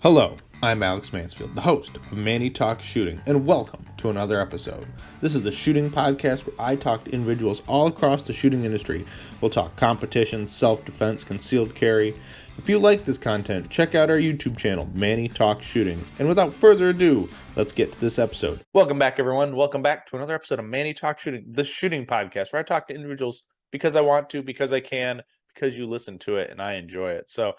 Hello, I'm Alex Mansfield, the host of Manny Talks Shooting, and welcome to another episode. This is the shooting podcast where I talk to individuals all across the shooting industry. We'll talk competition, self-defense, concealed carry. If you like this content, check out our YouTube channel, Manny Talks Shooting. And without further ado, let's get to this episode. Welcome back, everyone. Welcome back to another episode of Manny Talks Shooting, the shooting podcast, where I talk to individuals because I want to, because I can, because you listen to it and I enjoy it. So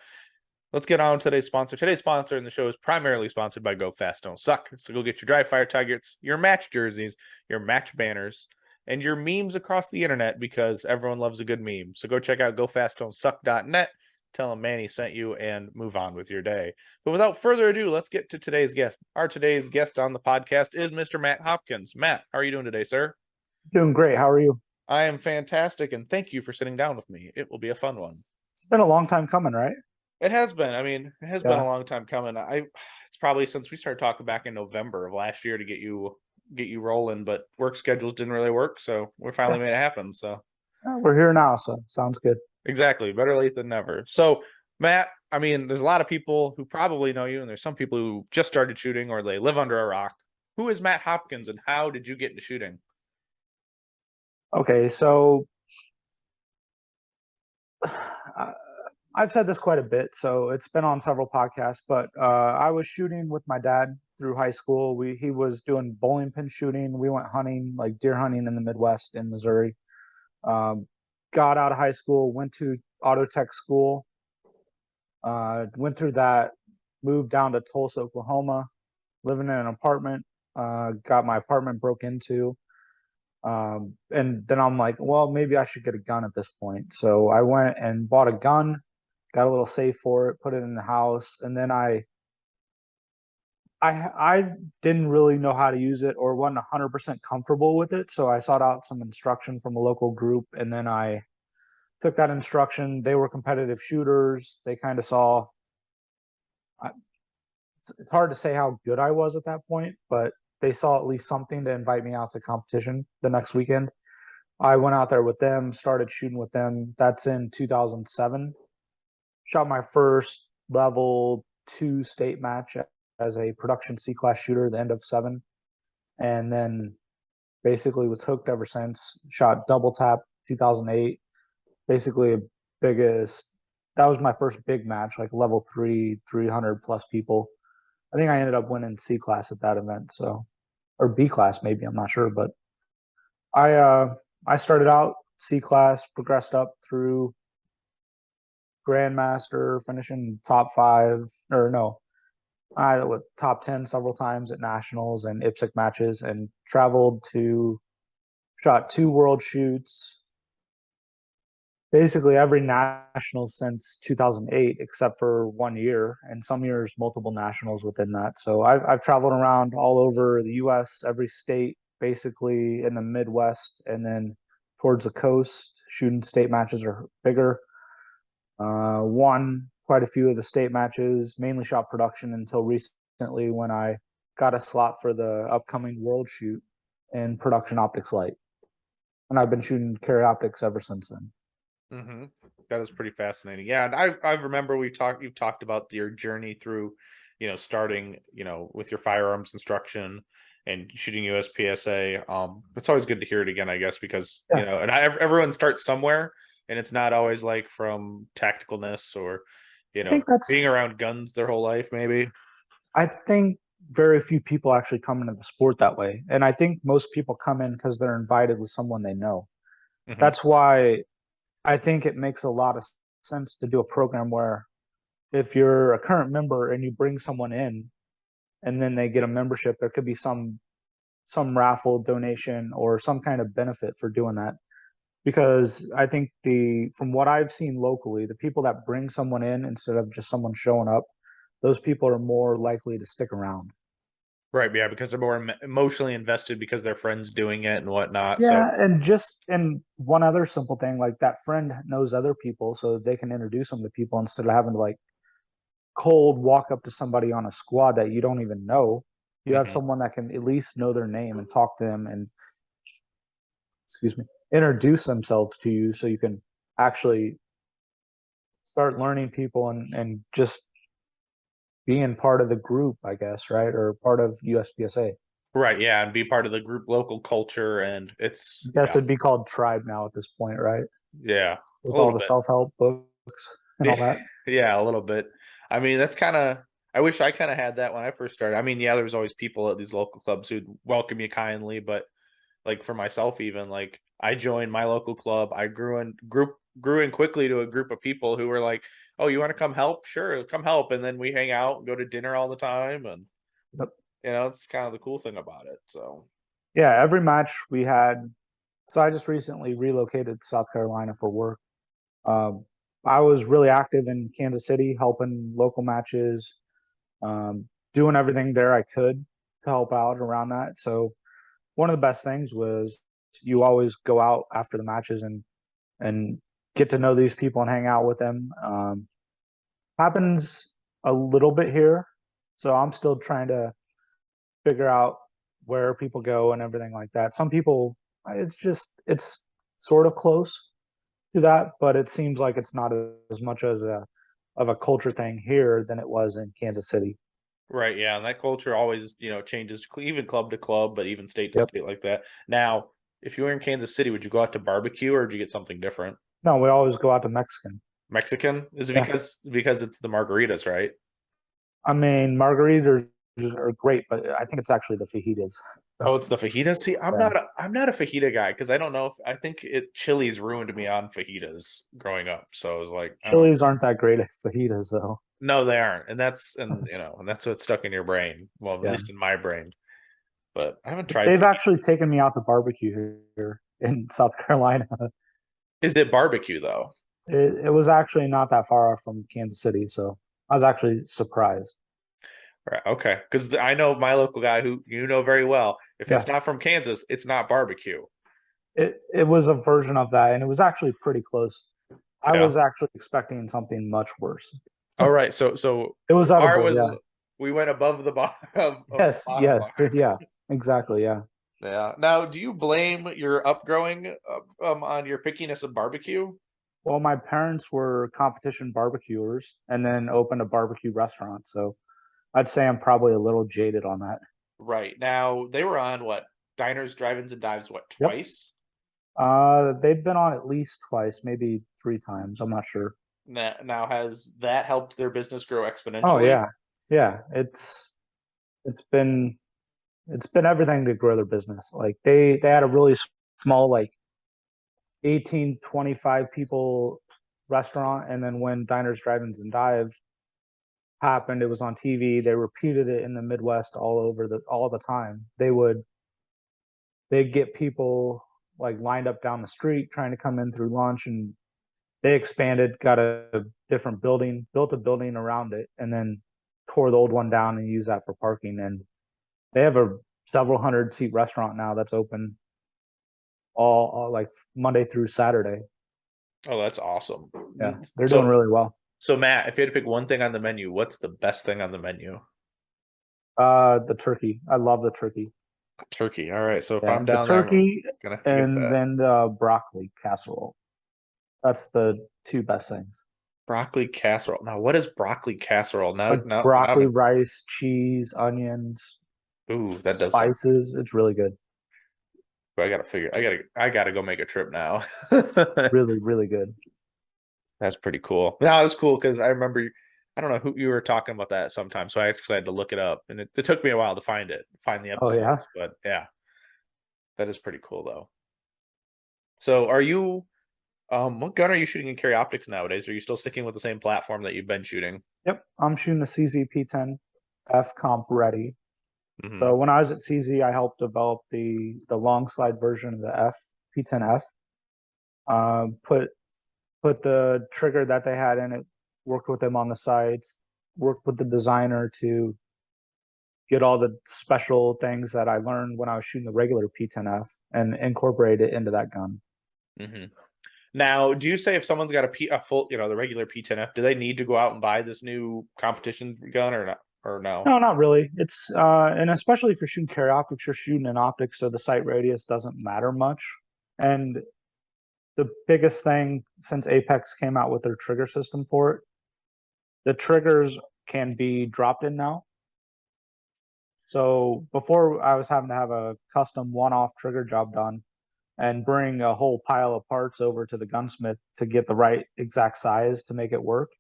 let's get on with today's sponsor. Today's sponsor in the show is primarily sponsored by Go Fast Don't Suck. So go get your dry fire targets, your match jerseys, your match banners, and your memes across the internet because everyone loves a good meme. So go check out gofastdon'tsuck.net. Tell them Manny sent you and move on with your day. But without further ado, let's get to today's guest. Our today's guest on the podcast is Mr. Matt Hopkins. Matt, how are you doing today, sir? Doing great. How are you? I am fantastic, and thank you for sitting down with me. It will be a fun one. It's been a long time coming, right? It has been. I mean, it has been a long time coming. It's probably since we started talking back in November of last year to get you rolling, but work schedules didn't really work, so we finally made it happen. So We're here now, so sounds good. exactly, better late than never. So Matt, I mean, there's a lot of people who probably know you, and there's some people who just started shooting or they live under a rock. Who is Matt Hopkins, and how did you get into shooting? Okay, so I've said this quite a bit, so it's been on several podcasts, but I was shooting with my dad through high school. He was doing bowling pin shooting. We went hunting, like deer hunting in the Midwest in Missouri. Got out of high school, went to auto tech school, went through that, moved down to Tulsa, Oklahoma, living in an apartment, got my apartment broke into. And then I'm like, well, maybe I should get a gun at this point. So I went and bought a gun, got a little safe for it, put it in the house, and then I didn't really know how to use it or wasn't 100% comfortable with it. So I sought out some instruction from a local group, and then I took that instruction. They were competitive shooters. They kind of saw. It's hard to say how good I was at that point, but they saw at least something to invite me out to competition the next weekend. I went out there with them, started shooting with them. That's in 2007. Shot my first level 2 state match as a production C class shooter at the end of 7. And then basically was hooked ever since. Shot double tap 2008. Basically that was my first big match, like level 3, 300 plus people. I think I ended up winning C class at that event, so, or B class maybe, I'm not sure, but I started out C class, progressed up through Grandmaster, finishing top 5, or no, I was top 10 several times at nationals and IPSC matches, and shot 2 world shoots, basically every national since 2008, except for 1 year, and some years multiple nationals within that. So I've traveled around all over the U.S., every state, basically in the Midwest, and then towards the coast. Shooting state matches are bigger. Won quite a few of the state matches, mainly shot production until recently when I got a slot for the upcoming world shoot in production optics light. And I've been shooting carry optics ever since then. Mm-hmm. That is pretty fascinating. Yeah, and I remember you've talked about your journey through, starting, with your firearms instruction and shooting USPSA. It's always good to hear it again, I guess, because and everyone starts somewhere, and it's not always like from tacticalness or being around guns their whole life. Maybe I think very few people actually come into the sport that way, and I think most people come in because they're invited with someone they know. mm-hmm. That's why I think it makes a lot of sense to do a program where if you're a current member and you bring someone in and then they get a membership, there could be some raffle donation or some kind of benefit for doing that. Because I think from what I've seen locally, the people that bring someone in instead of just someone showing up, those people are more likely to stick around. Right, yeah, because they're more emotionally invested because their friends doing it and whatnot. Yeah, and one other simple thing, like that friend knows other people, so they can introduce them to people instead of having to like cold walk up to somebody on a squad that you don't even know. You have someone that can at least know their name and talk to them and, excuse me, introduce themselves to you so you can actually start learning people and just being part of the group, I guess, right? Or part of USPSA. Right, yeah, and be part of the group local culture, and it's I guess it'd be called tribe now at this point, right? yeah, a With all little the bit. self-help books and all that. Yeah, a little bit. I mean, that's kind of. I wish I kind of had that when I first started. I mean, yeah, there was always people at these local clubs who'd welcome you kindly, but like for myself, even like I joined my local club, I grew in quickly to a group of people who were like, "Oh, you want to come help? Sure, come help." And then we hang out, and go to dinner all the time, and Yep. it's kind of the cool thing about it. So Yeah, every match we had. So I just recently relocated to South Carolina for work. Um, I was really active in Kansas City, helping local matches, doing everything there I could to help out around that. So one of the best things was you always go out after the matches and get to know these people and hang out with them. Happens a little bit here, so I'm still trying to figure out where people go and everything like that. Some people, it's sort of close to that, but it seems like it's not as much as a culture thing here than it was in Kansas City. right, yeah, and that culture always changes, even club to club, but even state to Yep. state like that. Now, if you were in Kansas City, would you go out to barbecue or would you get something different? No, we always go out to Mexican. Mexican? Is it Yeah. because it's the margaritas, right? I mean, margaritas are great, but I think it's actually the fajitas. Oh, it's the fajitas. See, Yeah. I'm not a fajita guy because I don't know if I think Chili's ruined me on fajitas growing up. So I was like, I don't know. Chili's aren't that great at fajitas, though. No, they aren't, and that's what's stuck in your brain. Well, at Yeah. least in my brain. But I haven't But tried they've fajita. actually taken me out to barbecue here in South Carolina. Is it barbecue though? It was actually not that far off from Kansas City, so I was actually surprised. Right. Okay. Because I know my local guy who you know very well. If Yeah, it's not from Kansas, it's not barbecue. it was a version of that, and it was actually pretty close. I Yeah. was actually expecting something much worse. All right. So It was the bar edible, was yeah. we went above the bar of the Yes, bottom bar. yes, yeah, exactly, yeah. Yeah. Now, do you blame your upgrowing on your pickiness of barbecue? Well, my parents were competition barbecuers and then opened a barbecue restaurant, so I'd say I'm probably a little jaded on that. Right. Now, they were on what? Diners, drive-ins, and dives, what, Yep. twice? They've been on at least twice, maybe three times. I'm not sure. Now, has that helped their business grow Oh exponentially? yeah, yeah. It's been it's been everything to grow their business. Like they had a really small, like 18, 25 people restaurant, and then when diners, drive-ins, and dives happened, it was on TV. They repeated it in the Midwest all the time. They'd get people like lined up down the street trying to come in through lunch, and they expanded, got a different building, built a building around it, and then tore the old one down and used that for parking. And they have a several hundred seat restaurant now that's open all like Monday through Saturday. Oh, that's awesome. Yeah, they're doing So, really well. so Matt, if you had to pick one thing on the menu, what's the best thing on the menu? The turkey, I love the turkey. Turkey. All right. So if Yeah, I'm the down there, I'm turkey gonna have to get and that. then the broccoli casserole. That's the two best things. Broccoli casserole. Now, what is broccoli casserole? Like Now broccoli, rice, cheese, onions, ooh, that does sound. spices. It's really good. I gotta figure. I gotta go make a trip now. Really, really good. That's pretty cool. No, it was cool because I remember. I don't know who you were talking about that sometime, so I actually had to look it up, and it took me a while to find the Oh yeah. episodes. But yeah, that is pretty cool though. So, are you? What gun are you shooting in carry optics nowadays? Are you still sticking with the same platform that you've been shooting? Yep. I'm shooting the CZP10 F comp ready. Hmm. So when I was at CZ, I helped develop the long slide version of the F P10F. Put the trigger that they had in it. Worked with them on the sides. Worked with the designer to get all the special things that I learned when I was shooting the regular P10F and incorporate it into that gun. Hmm. Now, do you say if someone's got a full, the regular P10F, do they need to go out and buy this new competition gun or not? Or no? No, not really. It's and especially if you're shooting carry optics, you're shooting in optics, so the sight radius doesn't matter much. And the biggest thing since Apex came out with their trigger system for it, the triggers can be dropped in now. So before I was having to have a custom one-off trigger job done and bring a whole pile of parts over to the gunsmith to get the right exact size to make it work.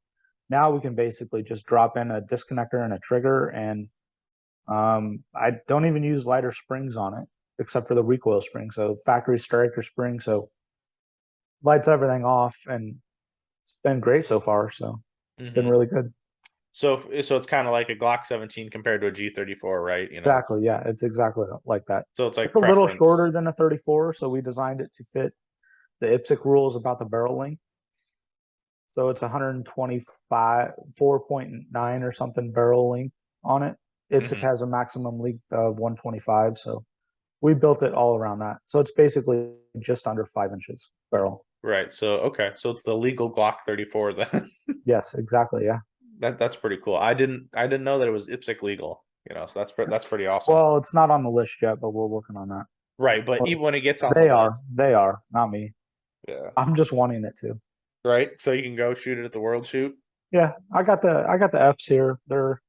Now we can basically just drop in a disconnector and a trigger, and I don't even use lighter springs on it except for the recoil spring. So factory striker spring, so lights everything off, and it's been great so far. So it's been really good. So it's kind of like a Glock 17 compared to a G34, right? Exactly. Yeah, it's exactly like that. So it's like It's a little preference. shorter than a 34, so we designed it to fit the IPSC rules about the barrel length. So it's 125, 4.9 or something barrel length on it. IPSC has a maximum length of 125, so we built it all around that. So it's basically just under 5 inches barrel. Right. So okay. So it's the legal Glock 34 then. Yes, exactly. Yeah. That's pretty cool. I didn't know that it was IPSC legal. So that's pretty awesome. Well, it's not on the list yet, but we're working on that. Right, but even when it gets on They the are. list, They are, not me. yeah. I'm just wanting it to. Right, so you can go shoot it at the World Shoot. Yeah, I got the Fs here. They're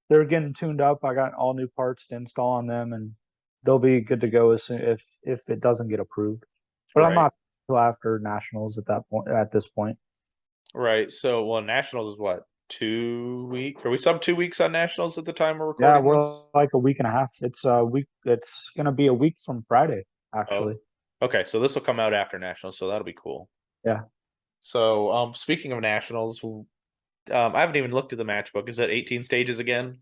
getting tuned up. I got all new parts to install on them, and they'll be good to go as soon if it doesn't get approved. But I'm not until after nationals at this point. Right. So, well, nationals is what, 2 weeks? Are we sub 2 weeks on nationals at the time we're Yeah, recording we're this? like a week and a half. It's a week. It's gonna be a week from Friday, actually. Oh, okay, so this will come out after nationals, so that'll be cool. Yeah. So, speaking of nationals, I haven't even looked at the matchbook. Is it 18 stages again?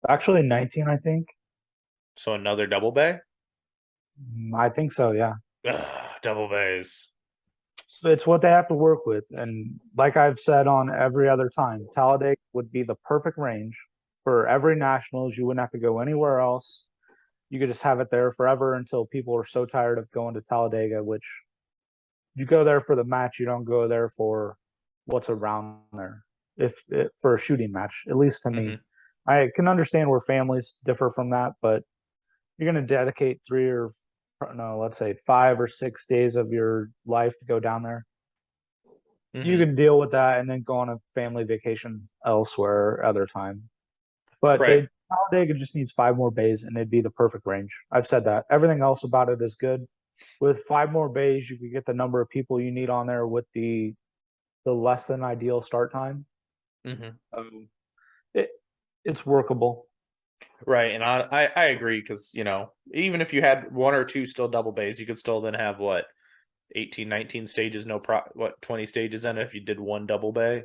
Actually, 19, I think. So another double bay? I think so. Yeah. Ugh, double bays. So it's what they have to work with, and like I've said on every other time, Talladega would be the perfect range for every nationals. You wouldn't have to go anywhere else. You could just have it there forever until people are so tired of going to Talladega, which you go there for the match, you don't go there for what's around there. For a shooting match, at least to me, I can understand where families differ from that, but you're going to dedicate let's say 5 or 6 days of your life to go down there. You can deal with that and then go on a family vacation elsewhere other time. But Talladega just needs 5 more bays and it'd be the perfect range. I've said that. Everything else about it is good. With 5 more bays, you could get the number of people you need on there with the less than ideal start time. It's workable. Right, and I agree because even if you had 1 or 2 still double bays, you could still then have what 18, 19 stages, 20 stages in it if you did 1 double bay.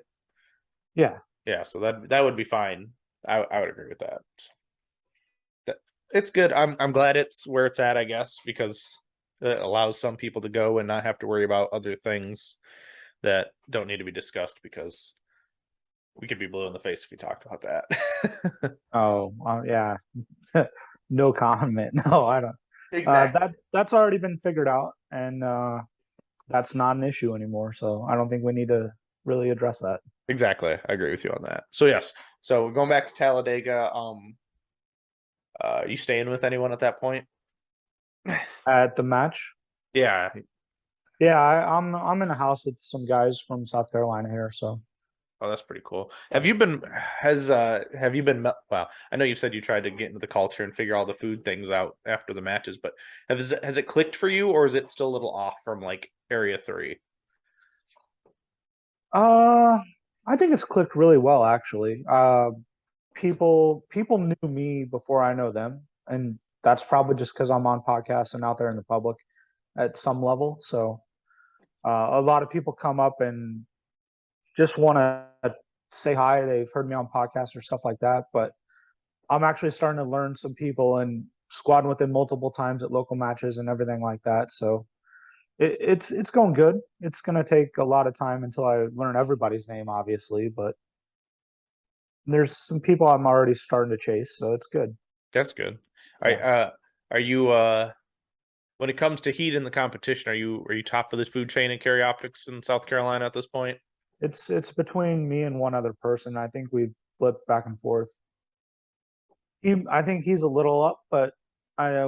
Yeah. Yeah, so that would be fine. I would agree with that. It's good. I'm glad it's where it's at, I guess, because it allows some people to go and not have to worry about other things that don't need to be discussed because we could be blue in the face if we talked about that. Yeah. No comment. No, I don't. Exactly. That's already been figured out, and that's not an issue anymore. So I don't think we need to really address that. Exactly. I agree with you on that. So yes. So going back to Talladega, you staying with anyone at that point? At the match? Yeah. Yeah, I'm in a house with some guys from South Carolina here, so. Oh, that's pretty cool. Have you been well, I know you said you tried to get into the culture and figure all the food things out after the matches, but has it clicked for you, or is it still a little off from like Area 3? I think it's clicked really well, actually. People knew me before I know them, and that's probably just because I'm on podcasts and out there in the public at some level. So a lot of people come up and just want to say hi. They've heard me on podcasts or stuff like that, but I'm actually starting to learn some people and squadding with them multiple times at local matches and everything like that. So it's going good. It's going to take a lot of time until I learn everybody's name, obviously, but there's some people I'm already starting to chase, so it's good. That's good. Yeah. Are you when it comes to heat in the competition, are you top of the food chain in carry optics in South Carolina at this point? It's between me and one other person. I think we've flipped back and forth. I think he's a little up, but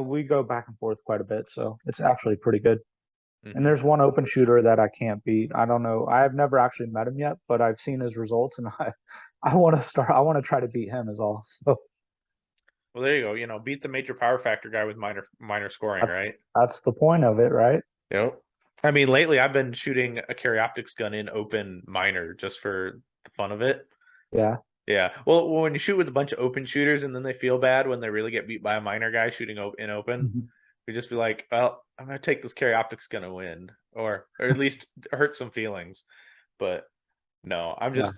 we go back and forth quite a bit, so it's actually pretty good. And Mm-hmm. there's one open shooter that I can't beat. I don't know. I've never actually met him yet, but I've seen his results, and I want to start. I want to try to beat him as all. So Well, there you go. You know, beat the major power factor guy with minor scoring, right? that's the point of it, right? Yep. I mean, lately I've been shooting a carry optics gun in open minor just for the fun of it. Yeah. Yeah. Well, when you shoot with a bunch of open shooters and then they feel bad when they really get beat by a minor guy shooting in open, Mhm. you just be like, well, I'm gonna take this carry optics gun to win, or at least hurt some feelings. But no, Yeah.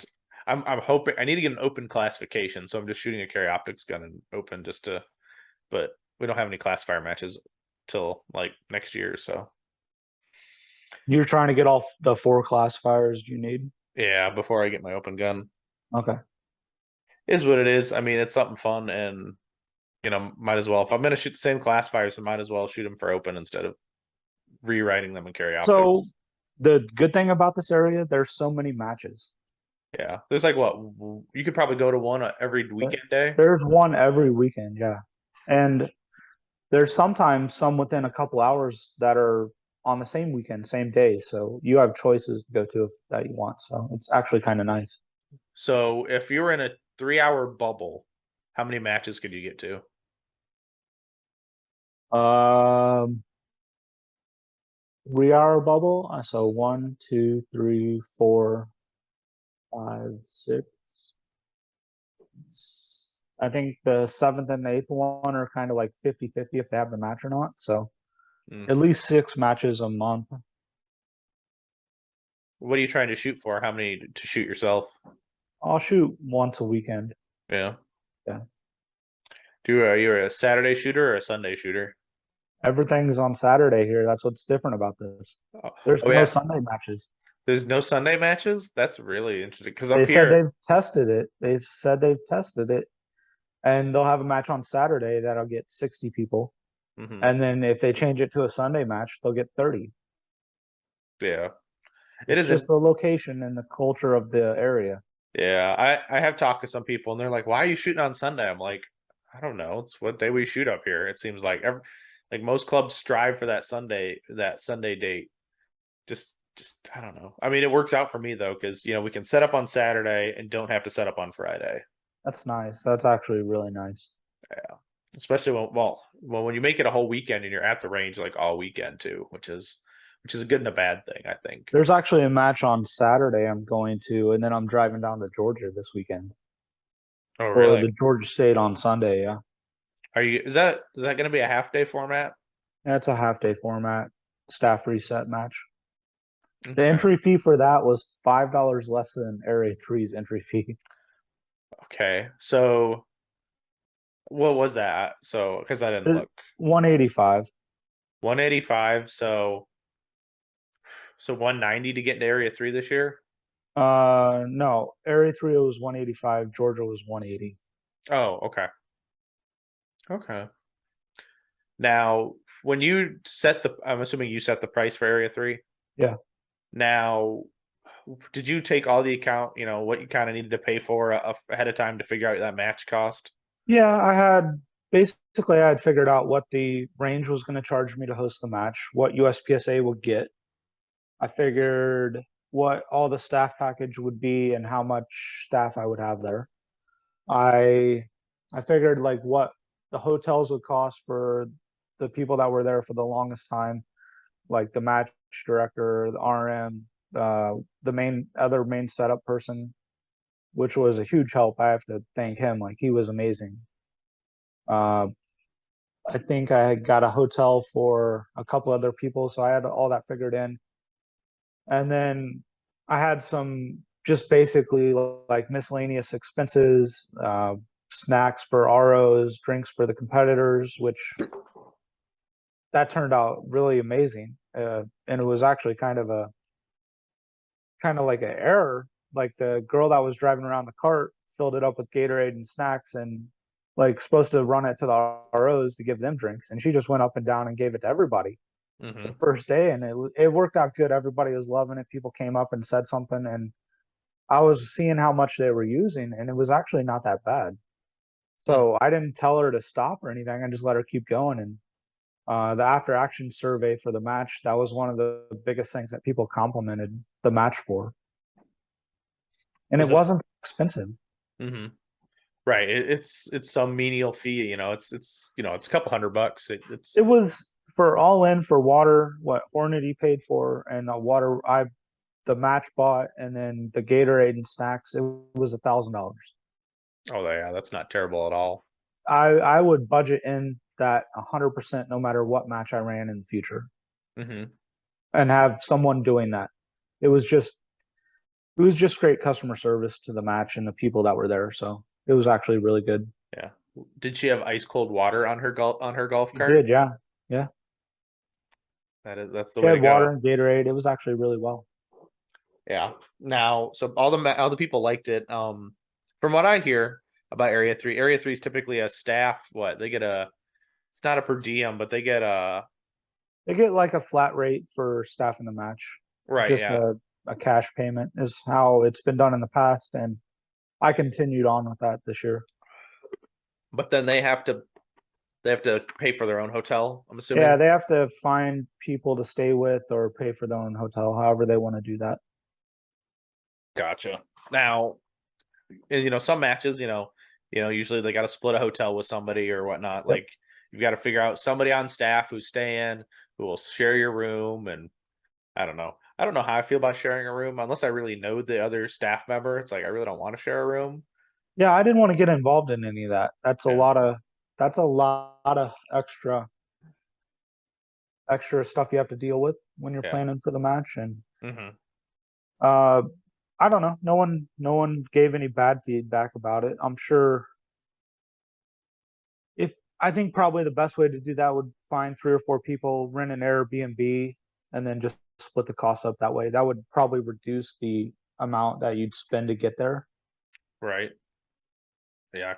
I'm hoping I need to get an open classification, so I'm just shooting a carry optics gun in open just to. But we don't have any classifier matches till like next year, so. You're trying to get all the 4 classifiers you need. Yeah, before I get my open gun. Okay. Is what it is. I mean, it's something fun, and might as well. If I'm gonna shoot the same classifiers, I might as well shoot them for open instead of rewriting them in carry So optics. the good thing about this area, there's so many matches. Yeah, there's like what you could probably go to one every weekend day. There's one every weekend, yeah. And there's sometimes some within a couple hours that are on the same weekend, same day. So you have choices to go to that you want. So it's actually kind of nice. So if you were in a 3-hour bubble, how many matches could you get to? Um, 3 hour bubble. So 1, 2, 3, 4, 5, 6. I think the seventh and the eighth one are kind of like 50-50 if they have the match or not. So Mm. at least 6 matches a month. What are you trying to shoot for? How many to shoot yourself? I'll shoot once a weekend. Yeah. Yeah. You're a Saturday shooter or a Sunday shooter? Everything's on Saturday here. That's what's different about this. Oh, There's oh no yeah. Sunday matches. There's no Sunday matches? That's really interesting. Because They up said here, they've tested it. They said they've tested it, and they'll have a match on Saturday that'll get 60 people. mhm, And then if they change it to a Sunday match, they'll get 30. yeah, it It's is. just the location and the culture of the area. Yeah, I have talked to some people and they're like, "Why are you shooting on Sunday?" I'm like, "I don't know. It's what day we shoot up here." It seems like like most clubs strive for that Sunday date. Just I don't know. I mean, it works out for me though because we can set up on Saturday and don't have to set up on Friday. That's nice. That's actually really nice. Yeah, especially when you make it a whole weekend and you're at the range like all weekend too, which is a good and a bad thing, I think. There's actually a match on Saturday I'm going to, and then I'm driving down to Georgia this weekend Oh, for really? the Georgia State on Sunday. Yeah. Are you? Is that going to be a half day format? Yeah, it's a half day format, staff reset match. The Okay. entry fee for that was $5 less than Area Three's entry fee. Okay. So what was that? So because I didn't look. 185. 185. So 190 to get into Area 3 this year. No, Area Three was 185. Georgia was 180. Oh, okay. Okay. Now, when you I'm assuming you set the price for Area 3. Yeah. Now, did you take all the account, what you kind of needed to pay for ahead of time to figure out that match cost? Yeah, I had figured out what the range was going to charge me to host the match, what USPSA would get. I figured what all the staff package would be and how much staff I would have there. I I figured like what the hotels would cost for the people that were there for the longest time, like the match director, the RM, the main setup person, which was a huge help. I have to thank him. Like he was amazing. Uh, I think I had got a hotel for a couple other people, so I had all that figured in. And then I had some just basically like miscellaneous expenses, snacks for ROs, drinks for the competitors, which that turned out really amazing. And it was actually kind of like an error. Like the girl that was driving around the cart filled it up with Gatorade and snacks and like supposed to run it to the ROs to give them drinks. And she just went up and down and gave it to everybody the Mm-hmm. first day. And it worked out good. Everybody was loving it. People came up and said something. And I was seeing how much they were using, and it was actually not that bad. So I didn't tell her to stop or anything. I just let her keep going. And The after action survey for the match, that was one of the biggest things that people complimented the match for. And it Was it? wasn't expensive. Mm-hmm. Right. It's some menial fee. It's it's a couple $100. It's It was for all in for water, what Hornady paid for, and the water the match bought, and then the Gatorade and snacks. It was $1,000. oh yeah, that's not terrible at all. I would budget in that 100% no matter what match I ran in the future, Mm-hmm. and have someone doing that. It was just it was just great customer service to the match and the people that were there. So it was actually really good. Yeah. Did she have ice cold water on her golf He cart? did, yeah, yeah. That's the He way to had water go. and Gatorade. It was actually really well. Yeah. Now, so all the people liked it. From what I hear about Area 3 is typically a staff. What they get it's not a per diem, but they get They get like a flat rate for staff in the match. right. Just Yeah. a cash payment is how it's been done in the past, and I continued on with that this year. But then they have to pay for their own hotel. I'm Yeah, assuming. they have to find people to stay with or pay for their own hotel, however they want to do that. Gotcha. Now, some matches, usually they got to split a hotel with somebody or whatnot. Yep. Like you've got to figure out somebody on staff who's staying, who will share your room, and I don't know. I don't know how I feel about sharing a room unless I really know the other staff member. It's like I really don't want to share a room. Yeah, I didn't want to get involved in any of that. Yeah. That's a lot of extra stuff you have to deal with when you're Yeah. planning for the match. And Hmm. uh I don't know. No one gave any bad feedback about it. I'm sure if I think probably the best way to do that would find 3 or 4 people, rent an Airbnb, and then just split the costs up that way. That would probably reduce the amount that you'd spend to get there. Right. Yeah.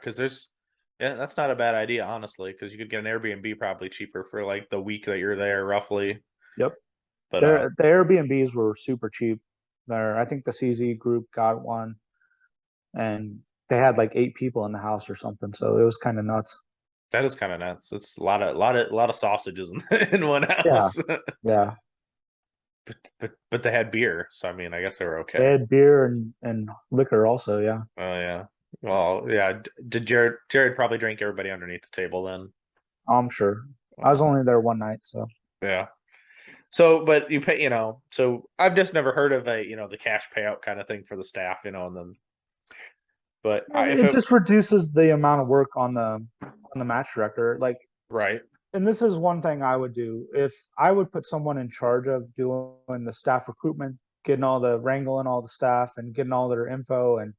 Yeah, that's not a bad idea, honestly, because you could get an Airbnb probably cheaper for like the week that you're there, roughly. Yep. But The Airbnbs were super cheap there. I think the CZ group got one, and they had like 8 people in the house or something. So it was kind of nuts. that is kind of nuts. It's a lot of sausages in one Yeah. house. Yeah. But they had beer, so I mean, I guess they were They okay. had beer and liquor also. Yeah. Oh yeah. Well, yeah. Did Jared probably drank everybody underneath the table then? I'm sure. I was Well, only there one night. So yeah. So, but you pay, so I've just never heard of the cash payout kind of thing for the staff, and then, but if it it, just reduces the amount of work on the match director. Like, right, and this is one thing I would do if I would put someone in charge of doing the staff recruitment, getting all the wrangling all the staff and getting all their info and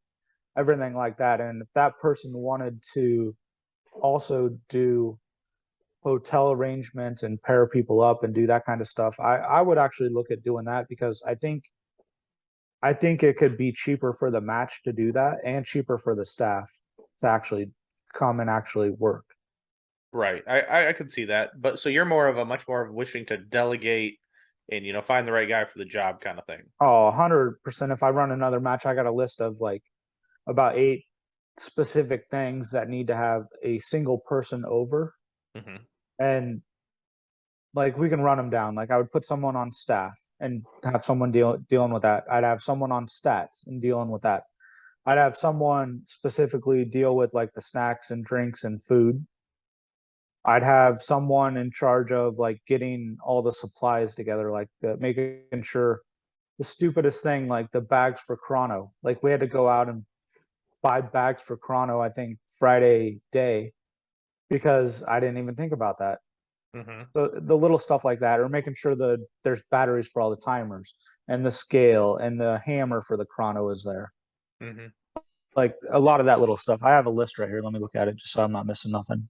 everything like that. And if that person wanted to also do hotel arrangements and pair people up and do that kind of stuff, I would actually look at doing that because I think it could be cheaper for the match to do that and cheaper for the staff to actually come and actually work. right. I could see that. But so you're much more of wishing to delegate and find the right guy for the job kind of thing. Oh, 100%. If I run another match, I got a list of like about 8 specific things that need to have a single person over. Hmm. And like we can run them down. Like I would put someone on staff and have someone dealing with that. I'd have someone on stats and dealing with that. I'd have someone specifically deal with like the snacks and drinks and food. I'd have someone in charge of like getting all the supplies together, like making sure the stupidest thing, like the bags for chrono. Like we had to go out and buy bags for chrono, I think Friday day, because I didn't even think about that. Hmm. So the little stuff like that, or making sure that there's batteries for all the timers and the scale and the hammer for the chrono is there. Hmm. Like a lot of that little stuff. I have a list right here. Let me look at it just so I'm not missing nothing.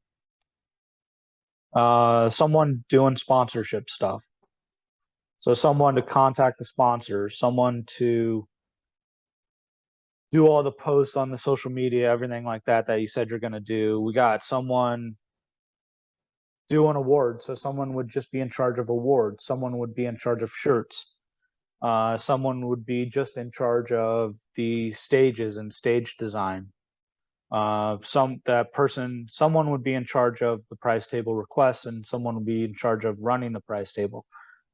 Someone doing sponsorship stuff. So someone to contact the sponsors, someone to do all the posts on the social media, everything like that you said you're going to do. We got someone doing awards. So someone would just be in charge of awards. Someone would be in charge of shirts. Someone would be just in charge of the stages and stage design. Someone would be in charge of the prize table requests, and someone would be in charge of running the prize table.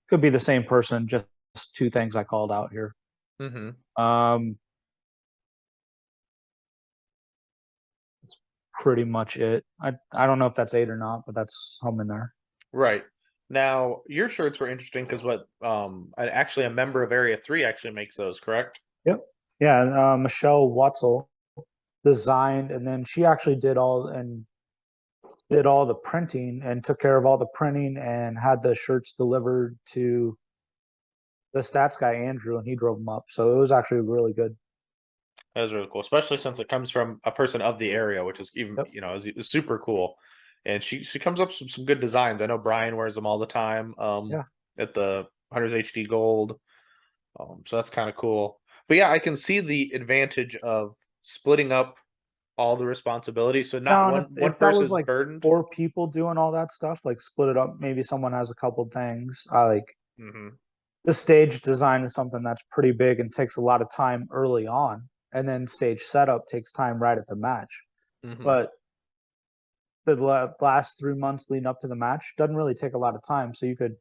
Could be the same person, just two things I called out here. Mm-hmm. Um, pretty much it. I don't know if that's 8 or not, but that's home in there. Right. Now, your shirts were interesting because actually a member of Area 3 actually makes those, correct? Yep. Yeah, Michelle Watzel designed, and then she actually did all the printing and took care of all the printing and had the shirts delivered to the stats guy Andrew, and he drove them up. So it was actually really good. That was really cool, especially since it comes from a person of the area, which is even, Yep. is super cool. And she comes up with some good designs. I know Brian wears them all the time Yeah. at the Hunters HD Gold. So that's kind of cool. But yeah, I can see the advantage of splitting up all the responsibility. So not Now, and one if that was person's like burdened. 4 people doing all that stuff, like split it up, maybe someone has a couple things. I like Mm-hmm. the stage design is something that's pretty big and takes a lot of time early on, and then stage setup takes time right at the match. Mm-hmm. But the last 3 months leading up to the match doesn't really take a lot of time, so you could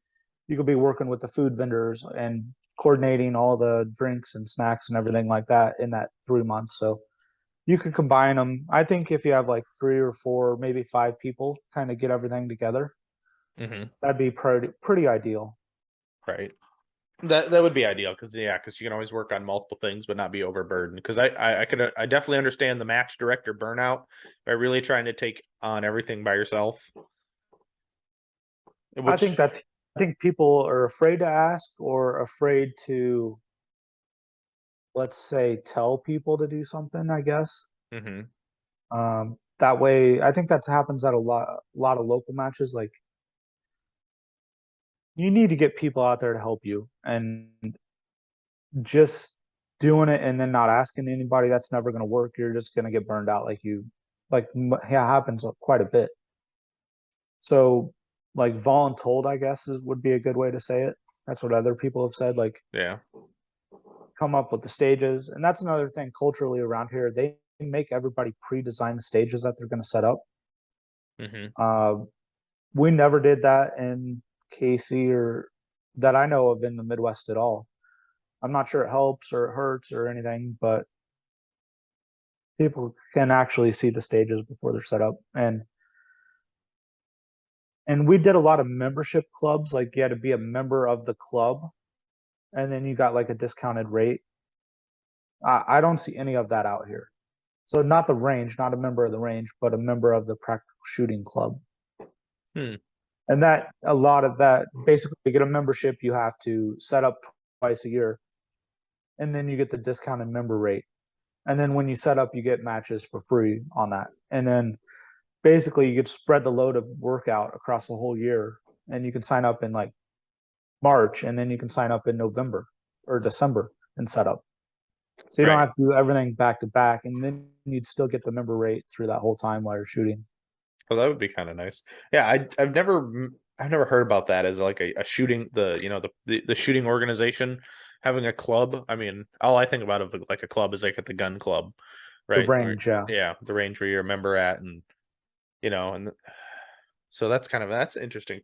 be working with the food vendors and coordinating all the drinks and snacks and everything like that in that 3 months. So you could combine them. I think if you have like 3 or 4, maybe 5 people, kind of get everything together, Mm-hmm. that'd be pretty ideal. Right. That would be ideal because you can always work on multiple things but not be overburdened. Because I definitely understand the match director burnout by really trying to take on everything by yourself. I Which think that's I think people are afraid to ask or afraid to, let's say, tell people to do something, I guess. hmm That way, I think that happens at a lot of local matches. Like, you need to get people out there to help you, and just doing it and then not asking anybody, that's never going to work. You're just going to get burned out, yeah, happens quite a bit. So, like, voluntold, I guess, would be a good way to say it. That's what other people have said. Like, yeah. come up with the stages, and that's another thing culturally around here. They make everybody pre-design the stages that they're going to set up. hmm Uh, we never did that in KC, or that I know of in the Midwest at all. I'm not sure it helps or it hurts or anything, but people can actually see the stages before they're set up. And we did a lot of membership clubs, like you had to be a member of the club, and then you got like a discounted rate. I don't see any of that out here. So not the range, not a member of the range, but a member of the practical shooting club. Hmm. And that a lot of that, basically, to get a membership, you have to set up twice a year, and then you get the discounted member rate. And then when you set up, you get matches for free on that. And then basically, you could spread the load of workout across the whole year, and you can sign up in like March, and then you can sign up in November or December and set up. So you don't Right. have to do everything back to back, and then you'd still get the member rate through that whole time while you're shooting. Well, that would be kind of nice. Yeah, I've never heard about that as like a shooting the shooting organization having a club. I mean, all I think about of like a club is like at the gun club, The right? range, yeah. Yeah, the range where you're a member at, and so that's interesting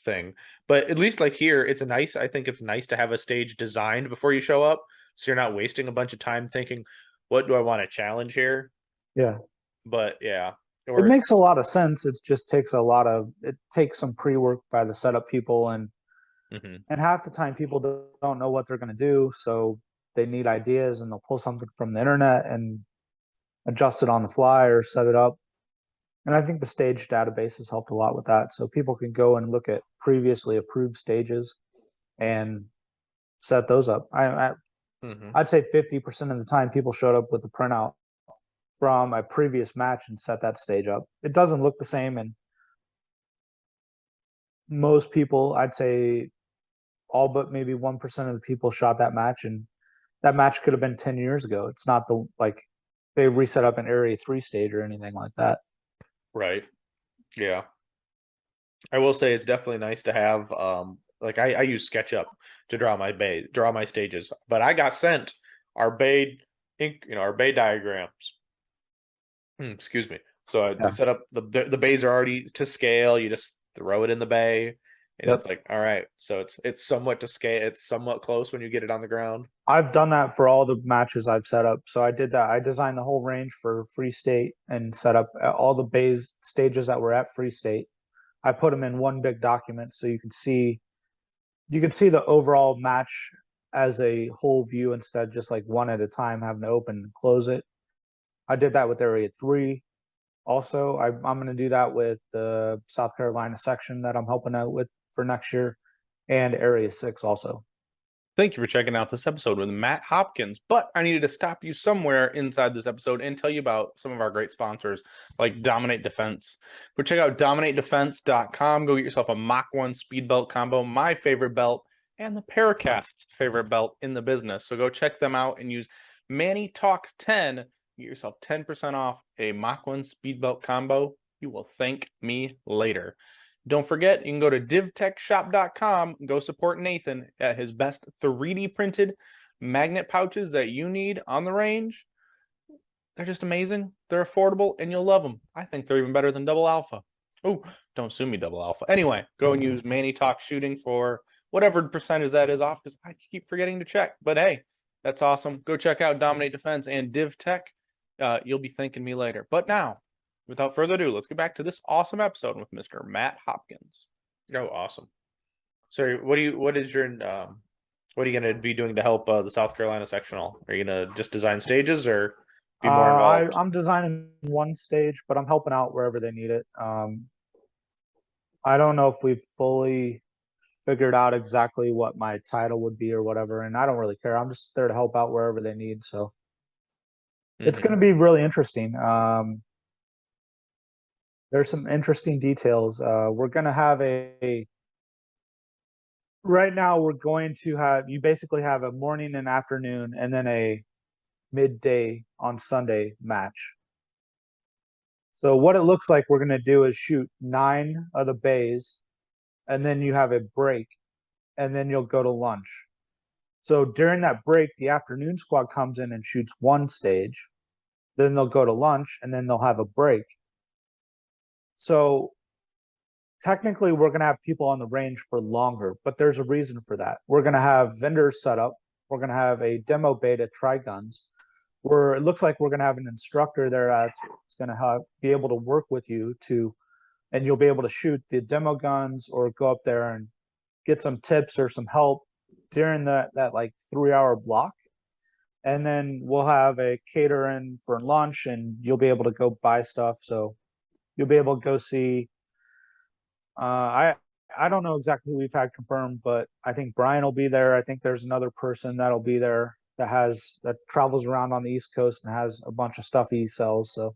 thing. But at least like here, I think it's nice to have a stage designed before you show up, so you're not wasting a bunch of time thinking, what do I want to challenge here? Yeah. But yeah, It or makes a it's lot of sense. It takes some pre-work by the setup people, mhm, and half the time people don't know what they're going to do, so they need ideas, and they'll pull something from the internet and adjust it on the fly or set it up. And I think the stage database has helped a lot with that. So people can go and look at previously approved stages and set those up. mhm. I'd say 50% of the time people showed up with a printout from a previous match and set that stage up. It doesn't look the same, and most people, I'd say all but maybe 1% of the people shot that match, and that match could have been 10 years ago. It's not they reset up an Area 3 stage or anything like that. Right. Yeah. I will say it's definitely nice to have like I use SketchUp to draw my stages, but I got sent our bay ink, our bay diagrams. Excuse me. So to Yeah. set up the bays are already to scale. You just throw it in the bay, and Yep. it's like, all right. So it's somewhat to scale. It's somewhat close when you get it on the ground. I've done that for all the matches I've set up. So I did that. I designed the whole range for Free State and set up all the bays stages that were at Free State. I put them in one big document so you could see the overall match as a whole view instead of just like one at a time having to open and close it. I did that with Area 3. Also, I'm going to do that with the South Carolina section that I'm helping out with for next year and Area 6 also. Thank you for checking out this episode with Matt Hopkins. But I needed to stop you somewhere inside this episode and tell you about some of our great sponsors like Dominate Defense. Go check out dominatedefense.com. Go get yourself a Mach 1 speed belt combo, my favorite belt, and the Paracast's favorite belt in the business. So go check them out and use Manny Talks 10. Get yourself 10% off a Mach 1 speed belt combo. You will thank me later. Don't forget, you can go to divtechshop.com and go support Nathan at his best 3D printed magnet pouches that you need on the range. They're just amazing. They're affordable, and you'll love them. I think they're even better than Double Alpha. Oh, don't sue me, Double Alpha. Anyway, go and use Manny Talks Shooting for whatever percentage that is off, because I keep forgetting to check. But hey, that's awesome. Go check out Dominate Defense and Div Tech. You'll be thanking me later. But now, without further ado, let's get back to this awesome episode with Mr. Matt Hopkins. Oh, awesome. So what are you going to be doing to help the South Carolina sectional? Are you going to just design stages or be more involved? I'm designing one stage, but I'm helping out wherever they need it. I don't know if we've fully figured out exactly what my title would be or whatever, and I don't really care. I'm just there to help out wherever they need. So it's going to be really interesting. There's some interesting details. We're going to have right now we're going to have you basically have a morning and afternoon and then a midday on Sunday match. So what it looks like we're going to do is shoot 9 of the bays and then you have a break and then you'll go to lunch. So during that break, the afternoon squad comes in and shoots one stage. Then they'll go to lunch and then they'll have a break. So technically we're going to have people on the range for longer, but there's a reason for that. We're going to have vendors set up. We're going to have a demo bay to try guns. Where it looks like we're going to have an instructor there that's going to be able to work with you and you'll be able to shoot the demo guns or go up there and get some tips or some help during that like 3-hour block. And then we'll have a catering for lunch and you'll be able to go buy stuff. So you'll be able to go see I don't know exactly who we've had confirmed, but I think Brian will be there. I think there's another person that'll be there that travels around on the East Coast and has a bunch of stuff he sells. So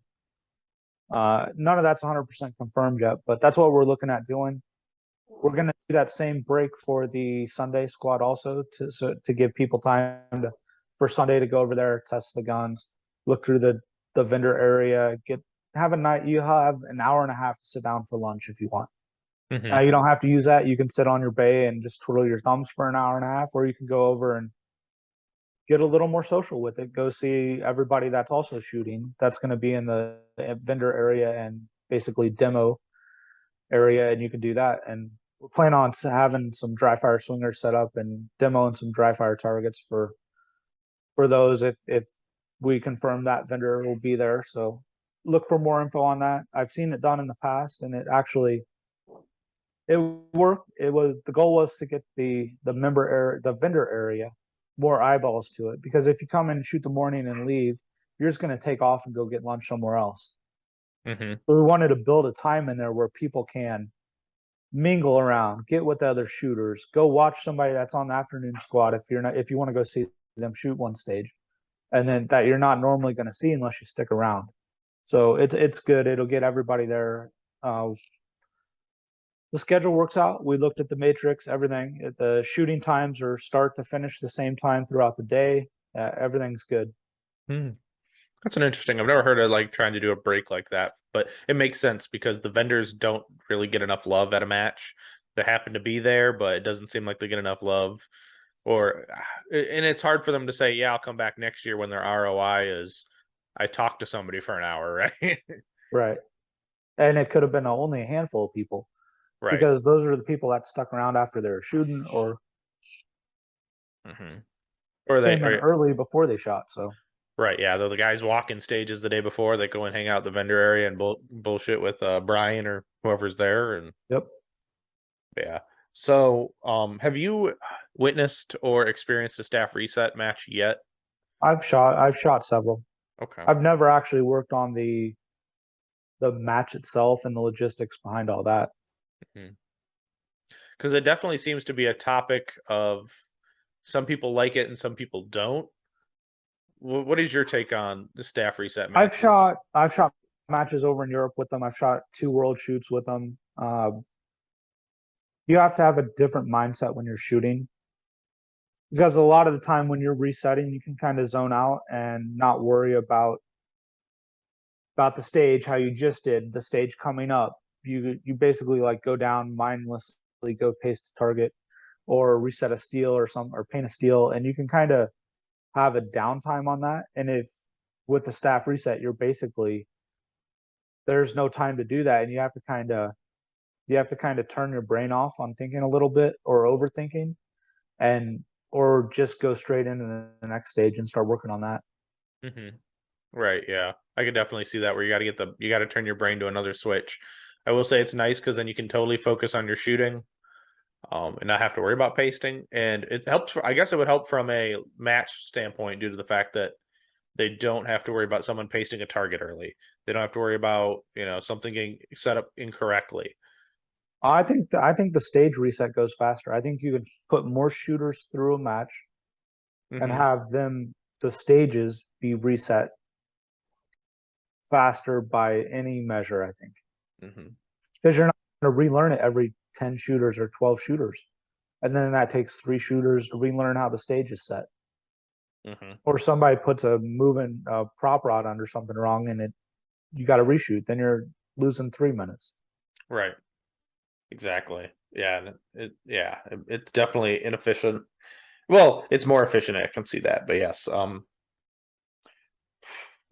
none of that's 100% confirmed yet, but that's what we're looking at doing. We're going to do that same break for the Sunday squad also to give people time for Sunday to go over there, test the guns, look through the vendor area, have a night. You have an hour and a half to sit down for lunch if you want. You don't have to use that. You can sit on your bay and just twiddle your thumbs for an hour and a half, or you can go over and get a little more social with it. Go see everybody that's also shooting. That's going to be in the vendor area and basically demo area, and you can do that. And we're planning on having some dry fire swingers set up and demoing some dry fire targets for those if we confirm that vendor will be there. So look for more info on that. I've seen it done in the past, and it worked. The goal was to get the vendor area more eyeballs to it, because if you come in and shoot the morning and leave, you're just going to take off and go get lunch somewhere else. So we wanted to build a time in there where people can mingle around, get with the other shooters, go watch somebody that's on the afternoon squad if you want to go see them shoot one stage, and then that you're not normally going to see unless you stick around. So it's good. It'll get everybody there. The schedule works out. We looked at the matrix, everything. The shooting times are start to finish the same time throughout the day. Everything's good. That's an interesting. I've never heard of like trying to do a break like that, but it makes sense because the vendors don't really get enough love at a match. They happen to be there, but it doesn't seem like they get enough love. And it's hard for them to say, "Yeah, I'll come back next year" when their ROI is I talked to somebody for an hour, right? Right. And it could have been only a handful of people Right. because those are the people that stuck around after they were shooting or Mm-hmm. Or they, came in or early before they shot. So, right, yeah. Though the guys walking stages the day before, they go and hang out at the vendor area and bullshit with Brian or whoever's there, and yep. yeah. So, have you witnessed or experienced a staff reset match yet? I've shot several. Okay. I've never actually worked on the match itself and the logistics behind all that. Because it definitely seems to be a topic of some people like it and some people don't. What is your take on the staff reset I've matches? shot I've shot matches over in Europe with them. I've shot 2 world shoots with them. You have to have a different mindset when you're shooting because a lot of the time when you're resetting, you can kind of zone out and not worry about the stage, how you just did the stage coming up. You basically like go down mindlessly, go paste a target or reset a steel or paint a steel, and you can kind of have a downtime on that. And if with the staff reset, you're basically there's no time to do that, and you have to kind of turn your brain off on thinking a little bit or overthinking, and or just go straight into the next stage and start working on that. Hmm. Right, yeah. I could definitely see that where you got to turn your brain to another switch. I will say it's nice because then you can totally focus on your shooting, and not have to worry about pasting. And it helps. I guess it would help from a match standpoint due to the fact that they don't have to worry about someone pasting a target early. They don't have to worry about something getting set up incorrectly. I think the stage reset goes faster. I think you could put more shooters through a match and Hmm. have them the stages be reset faster by any measure. I think Hmm. because you're not going to relearn it every 10 shooters or 12 shooters, and then that takes 3 shooters to relearn how the stage is set. Hmm. Or somebody puts a moving prop rod under something wrong, and it you got to reshoot. Then you're losing 3 minutes. Right. Exactly. Yeah. It's definitely inefficient. Well, it's more efficient. I can see that, but yes. And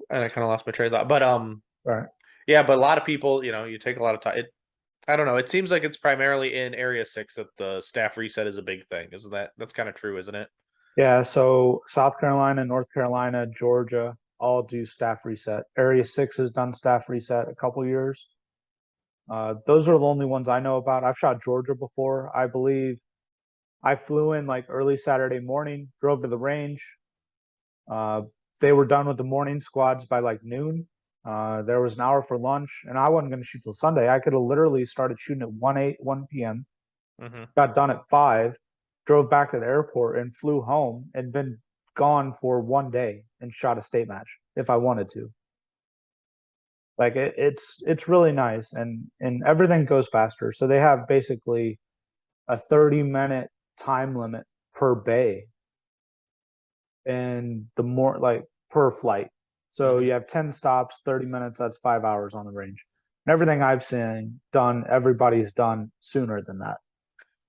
I kind of lost my train of thought, but All right. yeah. But a lot of people, you take a lot of time. I don't know. It seems like it's primarily in Area 6 that the staff reset is a big thing. Isn't that's kind of true, isn't it? Yeah. So South Carolina, North Carolina, Georgia all do staff reset. Area 6 has done staff reset a couple years. Those are the only ones I know about. I've shot Georgia before. I believe I flew in like early Saturday morning, drove to the range. Uh, they were done with the morning squads by like noon. There was an hour for lunch, and I wasn't going to shoot till Sunday. I could have literally started shooting at 1 p.m., Hmm. got done at 5, drove back to the airport, and flew home and been gone for one day and shot a state match if I wanted to. Like it's really nice, and everything goes faster. So they have basically a 30-minute time limit per bay, and the more like per flight. So Hmm. you have 10 stops, 30 minutes, that's 5 hours on the range. And everything I've seen done, everybody's done sooner than that.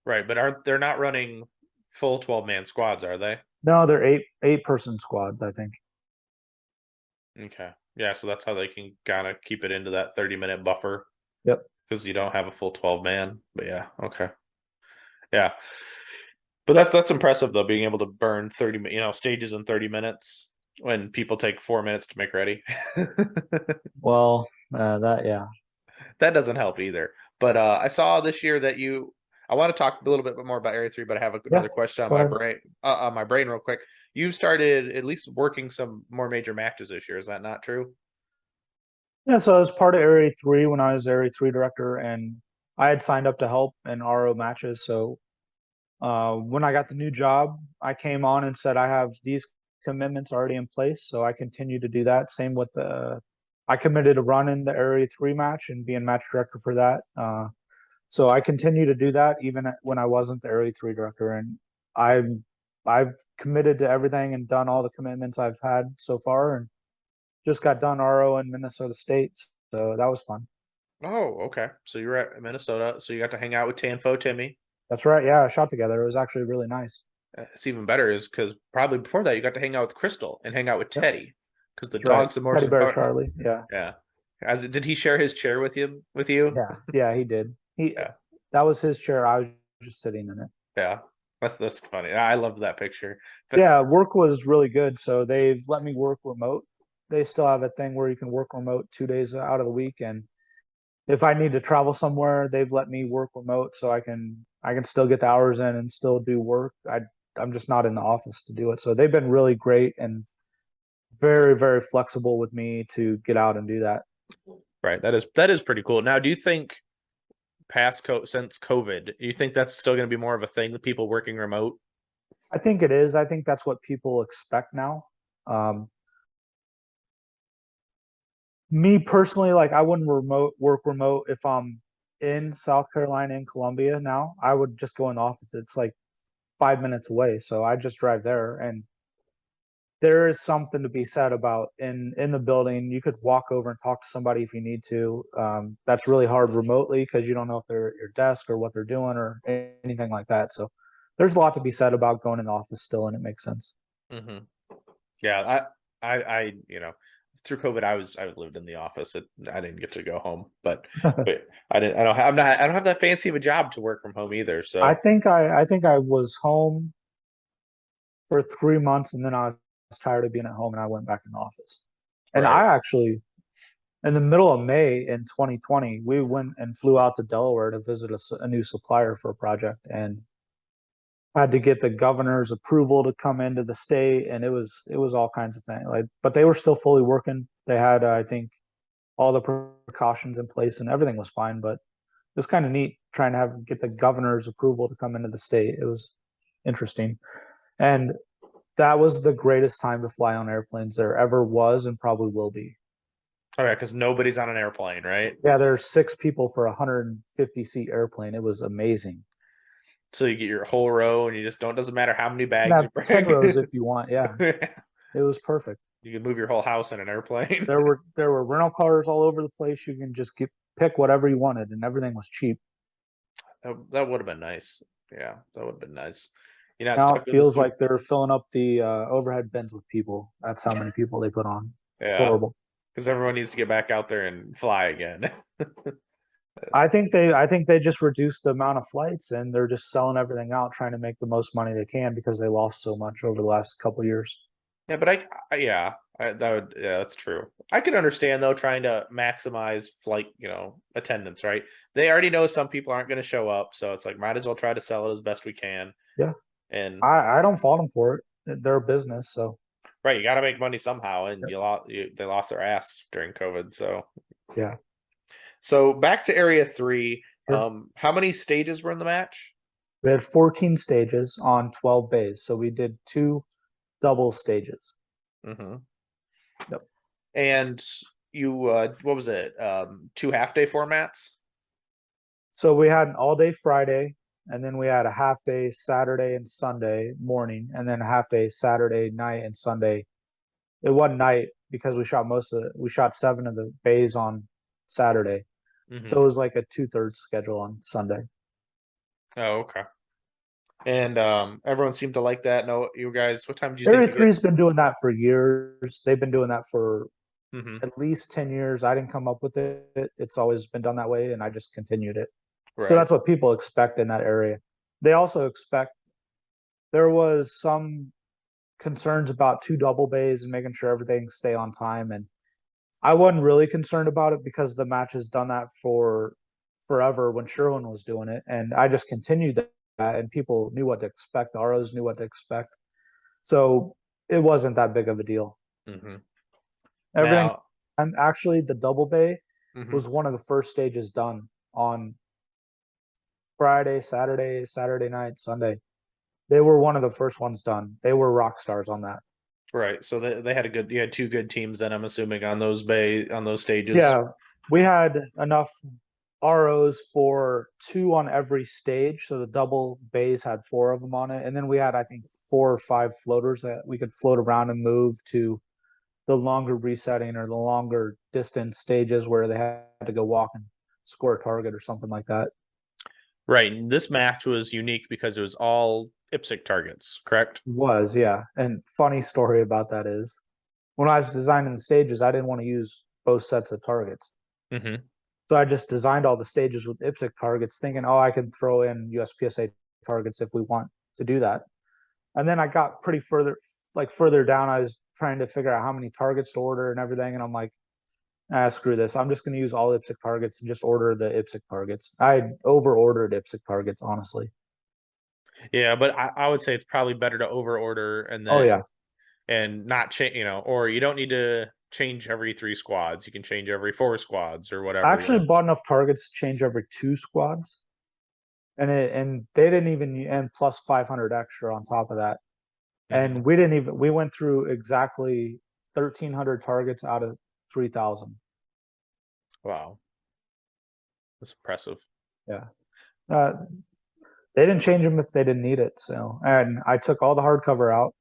Right. But they're not running full 12-man squads, are they? No, they're eight person squads, I think. Okay. Yeah. So that's how they can kind of keep it into that 30-minute buffer Yep. because you don't have a full 12-man. But yeah. Okay. Yeah. But that's impressive though, being able to burn 30 stages in 30 minutes when people take 4 minutes to make ready. Well, that yeah. That doesn't help either. But I saw this year that I want to talk a little bit more about Area 3, but I have Yeah. another question Go ahead. on my brain real quick. You've started at least working some more major matches this year. Is that not true? Yeah, so I was part of Area 3 when I was Area 3 director, and I had signed up to help in RO matches. So when I got the new job, I came on and said I have these commitments already in place, so I continue to do that. Same with I committed to running the Area 3 match and being match director for that. So I continue to do that even when I wasn't the Area 3 director, and I'm I've committed to everything and done all the commitments I've had so far, and just got done RO in Minnesota State, so that was fun. Oh, okay. So you were at Minnesota, so you got to hang out with Tanfo Timmy. That's right. Yeah, I shot together. It was actually really nice. It's even better is because probably before that you got to hang out with Crystal and hang out with Yep. Teddy. because the That's right. dog's the most Teddy Bear important. Charlie. Yeah. Yeah. Did he share his chair with you? With you? Yeah. Yeah, he did. Yeah. That was his chair. I was just sitting in it. Yeah. That's funny. I love that picture. But Yeah, work was really good. So they've let me work remote. They still have a thing where you can work remote 2 days out of the week. And if I need to travel somewhere, they've let me work remote so I can still get the hours in and still do work. I'm just not in the office to do it. So they've been really great and very, very flexible with me to get out and do that. right, that is pretty cool. Now, do you think since COVID, do you think that's still going to be more of a thing with people working remote? I think it is. I think that's what people expect now. Um, Me personally, like I wouldn't work remote if I'm in South Carolina in Columbia now. I would just go in the office. It's like 5 minutes away. So I just drive there and there is something to be said about in the building. You could walk over and talk to somebody if you need to. That's really hard remotely because you don't know if they're at your desk or what they're doing or anything like that. So there's a lot to be said about going in the office still, and it makes sense. Hmm. Yeah, through COVID, I lived in the office. I didn't get to go home, but I didn't. I don't have that fancy of a job to work from home either. I So think I was home for 3 months, and then I was tired of being at home, and I went back in the office. And right. I actually, in the middle of May in 2020, we went and flew out to Delaware to visit a new supplier for a project, and had to get the governor's approval to come into the state, and it was all kinds of things. Like, but they were still fully working. They had, I think, all the precautions in place, and everything was fine. But it was kind of neat trying to get the governor's approval to come into the state. It was interesting, and that was the greatest time to fly on airplanes there ever was, and probably will be. Oh yeah, because nobody's on an airplane, right? Yeah, there are 6 people for a 150-seat airplane. It was amazing. So you get your whole row, and you just don't. Doesn't matter how many You can bags have you 10 rows bring. if you want. Yeah, it was perfect. You can move your whole house in an airplane. There were rental cars all over the place. You can just pick whatever you wanted, and everything was cheap. That would have been nice. Yeah, that would have been nice. You're not Now it stuck with a feels suit. like they're filling up the overhead bins with people. That's how many people they put on. Yeah, Horrible. because everyone needs to get back out there and fly again. I think they just reduced the amount of flights, and they're just selling everything out, trying to make the most money they can because they lost so much over the last couple of years. Yeah, but that's true. I could understand though trying to maximize flight, attendance, right? They already know some people aren't going to show up, so it's like might as well try to sell it as best we can. Yeah, And I don't fault them for it. They're a business, so right, you got to make money somehow, and yeah. they lost their ass during COVID. Yeah. So back to Area 3. Sure. How many stages were in the match? We had 14 stages on 12 bays, so we did two double stages. Mm-hmm. Yep. And you, what was it? Two half-day formats? So we had an all day Friday, and then we had a half day Saturday and Sunday morning, and then a half day Saturday night and Sunday. It wasn't night because we shot 7 of the bays on Saturday. Mm-hmm. So it was like a 2/3 schedule on Sunday. Oh, okay. And everyone seemed to like that. No, you guys, what time did you think Area you get? Three's been doing that for years. They've been doing that for Mm-hmm. at least 10 years. I didn't come up with it. It's always been done that way, and I just continued it. So Right. that's what people expect in that area. They also expect there was some concerns about two double bays and making sure everything stay on time. And I wasn't really concerned about it because the match has done that for forever when Sherwin was doing it. And I just continued that, and people knew what to expect. The ROs knew what to expect. So it wasn't that big of a deal. Mm-hmm. Everything, Now, and actually, the double bay mm-hmm. was one of the first stages done on Friday, Saturday night, Sunday. They were one of the first ones done. They were rock stars on that. Right. So they had you had two good teams then, I'm assuming, on those stages. Yeah, we had enough ROs for two on every stage. So the double bays had four of them on it. And then we had, I think, 4 or 5 floaters that we could float around and move to the longer resetting or the longer distance stages where they had to go walk and score a target or something like that. Right. And this match was unique because it was all IPSC targets, correct? Was, yeah. And funny story about that is when I was designing the stages, I didn't want to use both sets of targets. Mm-hmm. So I just designed all the stages with IPSC targets, thinking, oh, I could throw in USPSA targets if we want to do that. And then I got pretty further down. I was trying to figure out how many targets to order and everything. And I'm like, screw this. I'm just going to use all IPSC targets and just order the IPSC targets. I over ordered IPSC targets, honestly. Yeah, but I would say it's probably better to over order and Oh, then yeah. and not change, or you don't need to change every 3 squads. You can change every 4 squads or whatever. I actually bought enough targets to change every 2 squads. And they didn't even, and plus 500 extra on top of that. Mm-hmm. And we went through exactly 1,300 targets out of 3,000. Wow, that's impressive. Yeah. Uh, they didn't change them if they didn't need it. So, and I took all the hardcover out.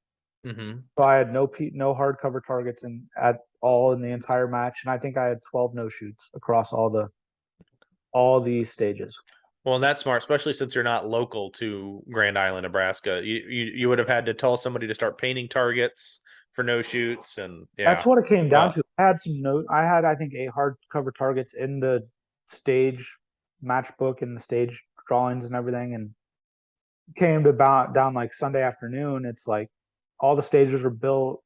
Mm-hmm. So I had no hardcover targets at all in the entire match. And I think I had 12 no shoots across all the stages. Well, and that's smart, especially since you're not local to Grand Island, Nebraska. You would have had to tell somebody to start painting targets for no shoots, and That's yeah. what it came down But to. I had, I think, 8 hardcover targets in the stage matchbook and the stage drawings and everything. And came to about down like Sunday afternoon. It's like all the stages were built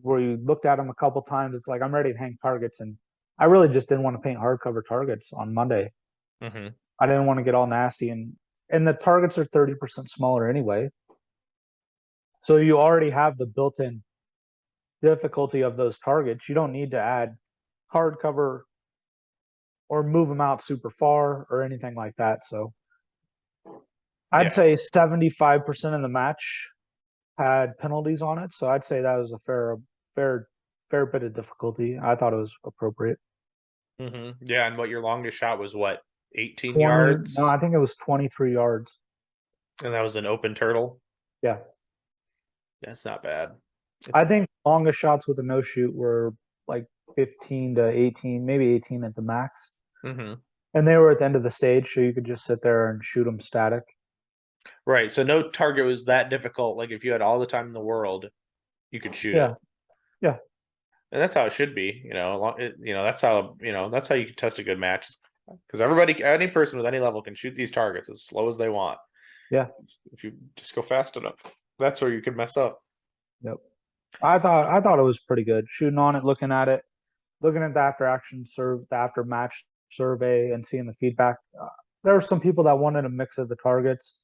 where you looked at them a couple times. It's like, I'm ready to hang targets. And I really just didn't want to paint hardcover targets on Monday. mm-hmm. I didn't want to get all nasty. And the targets are 30% smaller anyway. So you already have the built-in difficulty of those targets. You don't need to add hardcover or move them out super far or anything like that. So I'd Yeah. say 75% of the match had penalties on it. So I'd say that was a fair bit of difficulty. I thought it was appropriate. Mm-hmm. Yeah, and what your longest shot was what, 18 20, no, yards? I think it was 23 yards. And that was an open turtle. Yeah. That's not bad. I It's think longest shots with a no shoot were like 15 to 18, maybe 18 at the max. mm-hmm. And they were at the end of the stage, so you could just sit there and shoot them static. Right. So no target was that difficult. Like if you had all the time in the world, you could shoot Yeah. it. Yeah. And that's how it should be. That's how you can test a good match. Because any person with any level can shoot these targets as slow as they want. Yeah. If you just go fast enough, that's where you can mess up. Yep. I thought it was pretty good. Shooting on it, looking at it, looking at the the after match survey and seeing the feedback. There were some people that wanted a mix of the targets.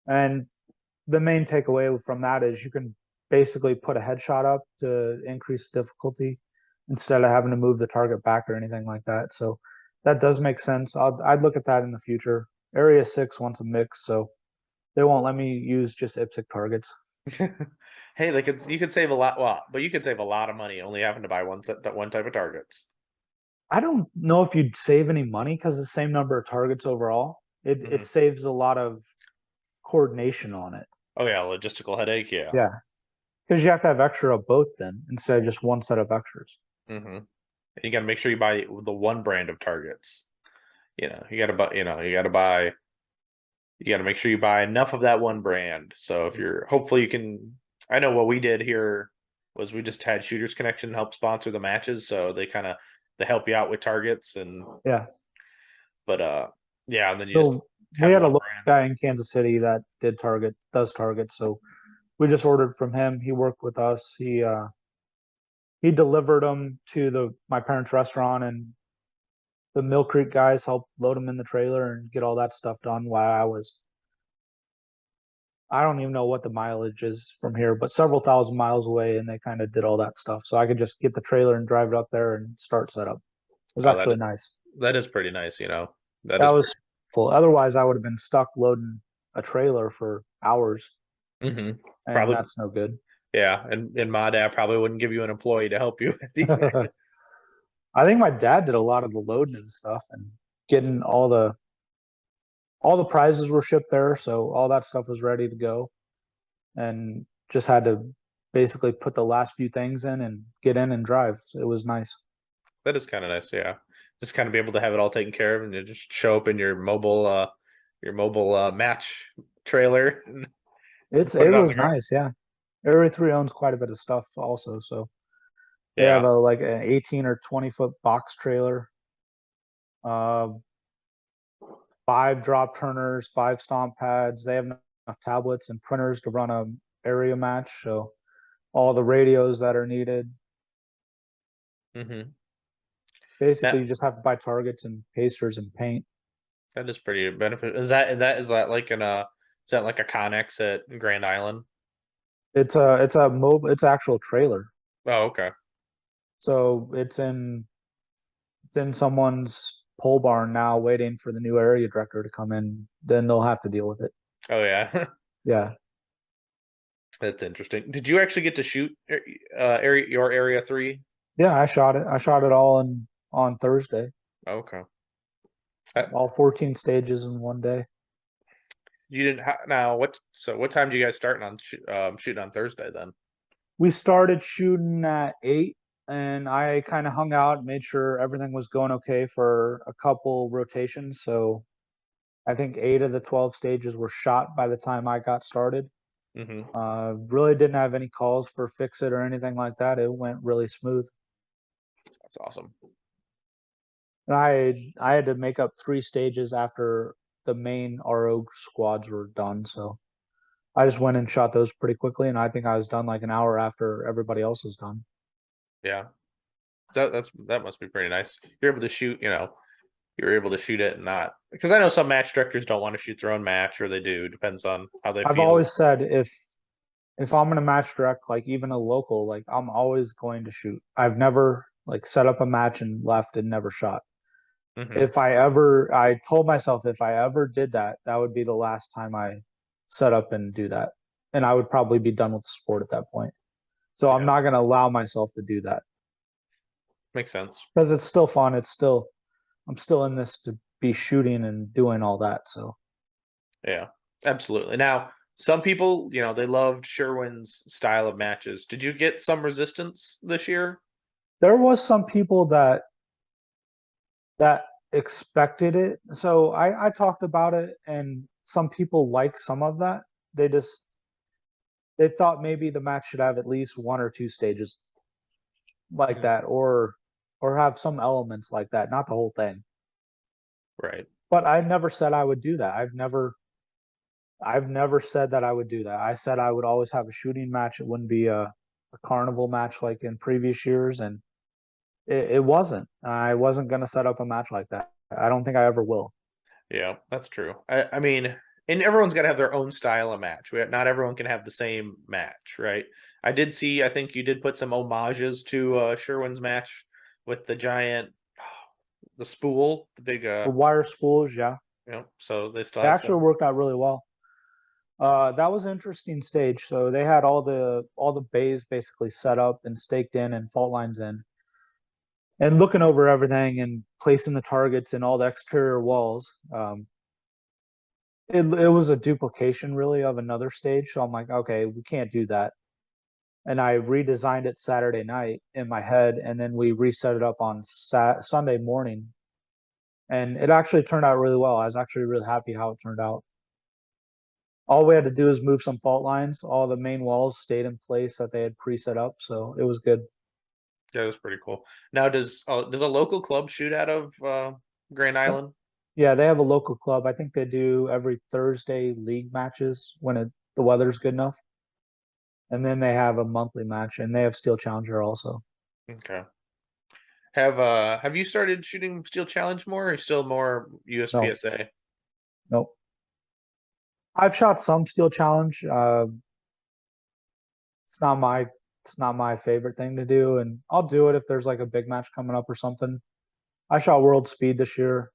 And the main takeaway from that is you can basically put a headshot up to increase difficulty instead of having to move the target back or anything like that. So that does make sense. I'd look at that in the future. Area 6 wants a mix, so they won't let me use just IPSC targets. Hey, you could save a lot. Well, but you could save a lot of money only having to buy one type of targets. I don't know if you'd save any money because the same number of targets overall. It Mm-hmm. it saves a lot of coordination on it. Oh yeah, logistical headache. Yeah. Yeah, because you have to have extra of both then instead of just one set of extras. Mm-hmm. You got to make sure you buy the one brand of targets. You got to buy. You got to make sure you buy enough of that one brand. So if hopefully you can. I know what we did here was we just had Shooters Connection help sponsor the matches, so they help you out with targets Yeah. yeah, and then you just So we have had a one local brand. guy in Kansas City that does target. So we just ordered from him. He worked with us. He delivered them to my parents' restaurant, and the Mill Creek guys helped load them in the trailer and get all that stuff done while I don't even know what the mileage is from here, but several thousand miles away, and they kind of did all that stuff. So I could just get the trailer and drive it up there and start setup. It was Oh, actually nice. that is pretty nice. That That is was full. Otherwise, I would have been stuck loading a trailer for hours, mm-hmm. and Probably that's no good. yeah, and my dad probably wouldn't give you an employee to help you with the. I think my dad did a lot of the loading and stuff, and getting all the prizes were shipped there, so all that stuff was ready to go, and just had to basically put the last few things in and get in and drive. So it was nice. That is kind of nice, yeah. Just kind of be able to have it all taken care of, and you just show up in your mobile match trailer and put It it on the was ground. nice, yeah. Area 3 owns quite a bit of stuff also, so They have Yeah. a like an 18 or 20-foot box trailer, uh, 5 drop turners, 5 stomp pads. They have enough tablets and printers to run a area match. So all the radios that are needed. Mm-hmm. Basically, That you just have to buy targets and pasters and paint. that is pretty benefit. Is that like is that like a Connex at Grand Island? It's actual trailer. Oh, okay. So it's in someone's pole barn now, waiting for the new area director to come in. Then they'll have to deal with it. Oh yeah. Yeah, That's interesting. Did you actually get to shoot area 3? yeah. I shot it. I shot it all in on Thursday. Okay. Uh, All 14 stages in one day. you didn't now what time do you guys start on shooting on Thursday then? We started shooting at 8, and I kind of hung out, made sure everything was going okay for a couple rotations. So I think 8 of the 12 stages were shot by the time I got started. Mm-hmm. Really didn't have any calls for fix it or anything like that. It went really smooth. That's awesome. And I had to make up 3 stages after the main RO squads were done. So I just went and shot those pretty quickly, and I think I was done like an hour after everybody else was done. Yeah. That must be pretty nice. You're able to shoot, you're able to shoot it and not because I know some match directors don't want to shoot their own match or they do, depends on how they I've feel. always said if I'm gonna match direct, like even a local, like I'm always going to shoot. I've never like set up a match and left and never shot. Mm-hmm. I told myself if I ever did that, that would be the last time I set up and do that. And I would probably be done with the sport at that point. So I'm Yeah. not going to allow myself to do that Makes sense. because it's still fun. I'm still in this to be shooting and doing all that. So Yeah. Absolutely. Now, some people, they loved Sherwin's style of matches. Did you get some resistance this year? there was some people that expected it. So I talked about it, and some people like some of that. They just they thought maybe the match should have at least 1 or 2 stages like Mhm. that, or have some elements like that, not the whole thing. Right. But I never said I would do that. I've never said that I would do that. I said I would always have a shooting match. It wouldn't be a carnival match like in previous years, and it wasn't. I wasn't going to set up a match like that. I don't think I ever will. Yeah, that's true. I mean, and everyone's got to have their own style of match. Not everyone can have the same match, right? I did see, I think you did put some homages to Sherwin's match with the giant, the spool, the big, The wire spools, yeah, so they still it had actually some. worked out really well. That was an interesting stage. So they had all the bays basically set up and staked in and fault lines in, and looking over everything and placing the targets in all the exterior walls. It was a duplication really of another stage. So I'm like, okay, we can't do that. And I redesigned it Saturday night in my head, and then we reset it up on Sunday morning, and it actually turned out really well. I was actually really happy how it turned out. All we had to do is move some fault lines. All the main walls stayed in place that they had pre-set up, so it was good. Yeah, it was pretty cool. Now, does a local club shoot out of Grand Yep. Island? Yeah, they have a local club. I think they do every Thursday league matches when the weather's good enough, and then they have a monthly match, and they have Steel Challenger also. Okay. Have you started shooting Steel Challenge more, or still more No, USPSA? no. I've shot some Steel Challenge. It's not my it's not my favorite thing to do, and I'll do it if there's like a big match coming up or something. I shot World Speed this year.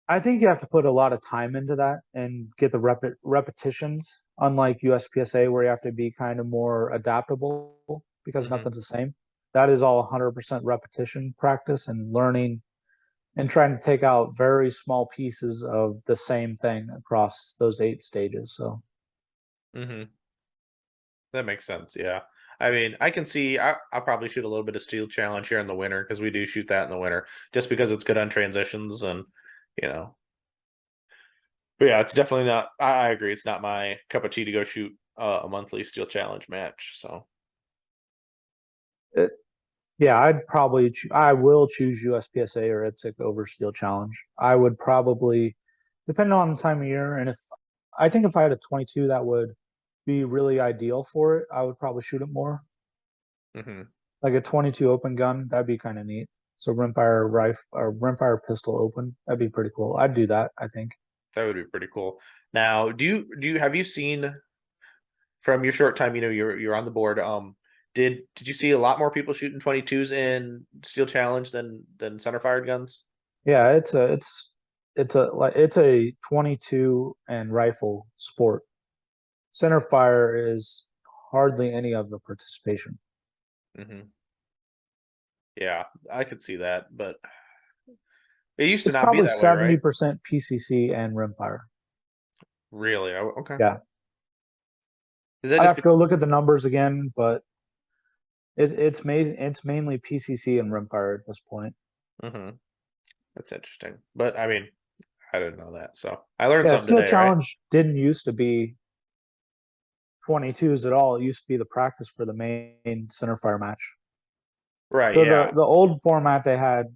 I think you have to put a lot of time into that and get the repetitions, unlike USPSA, where you have to be kind of more adaptable because Hmm. nothing's the same. That is all 100% repetition practice and learning and trying to take out very small pieces of the same thing across those 8 stages. So Hmm. That makes sense. Yeah. I mean, I can see. I'll probably shoot a little bit of Steel Challenge here in the winter because we do shoot that in the winter, just because it's good on transitions and you know. But yeah, it's definitely not. I agree. It's not my cup of tea to go shoot a monthly Steel Challenge match. So It, yeah, I will choose USPSA or IPSC over Steel Challenge. I would probably, depending on the time of year, and if I had a 22 that would be really ideal for it, I would probably shoot it more. Hmm. Like a 22 open gun, that'd be kind of neat. So rimfire rifle or rimfire pistol open, that'd be pretty cool. I'd do that, I think. That would be pretty cool. Now, have you seen from your short time, you're on the board, did you see a lot more people shooting 22s in Steel Challenge than center fired guns? Yeah, it's a 22 and rifle sport. Center fire is hardly any of the participation. Hmm. Yeah, I could see that, but it used to It's not be probably that way, right? 70% PCC and rimfire. Really? Okay. Yeah, Is that I'd just have to go look at the numbers again, but it's mainly PCC and rimfire at this point. hmm. That's interesting. But I mean, I didn't know that. So I learned Yeah, something Steel today, right? Challenge didn't used to be 22s at all. It used to be the practice for the main center fire match. Right, So yeah. the old format, they had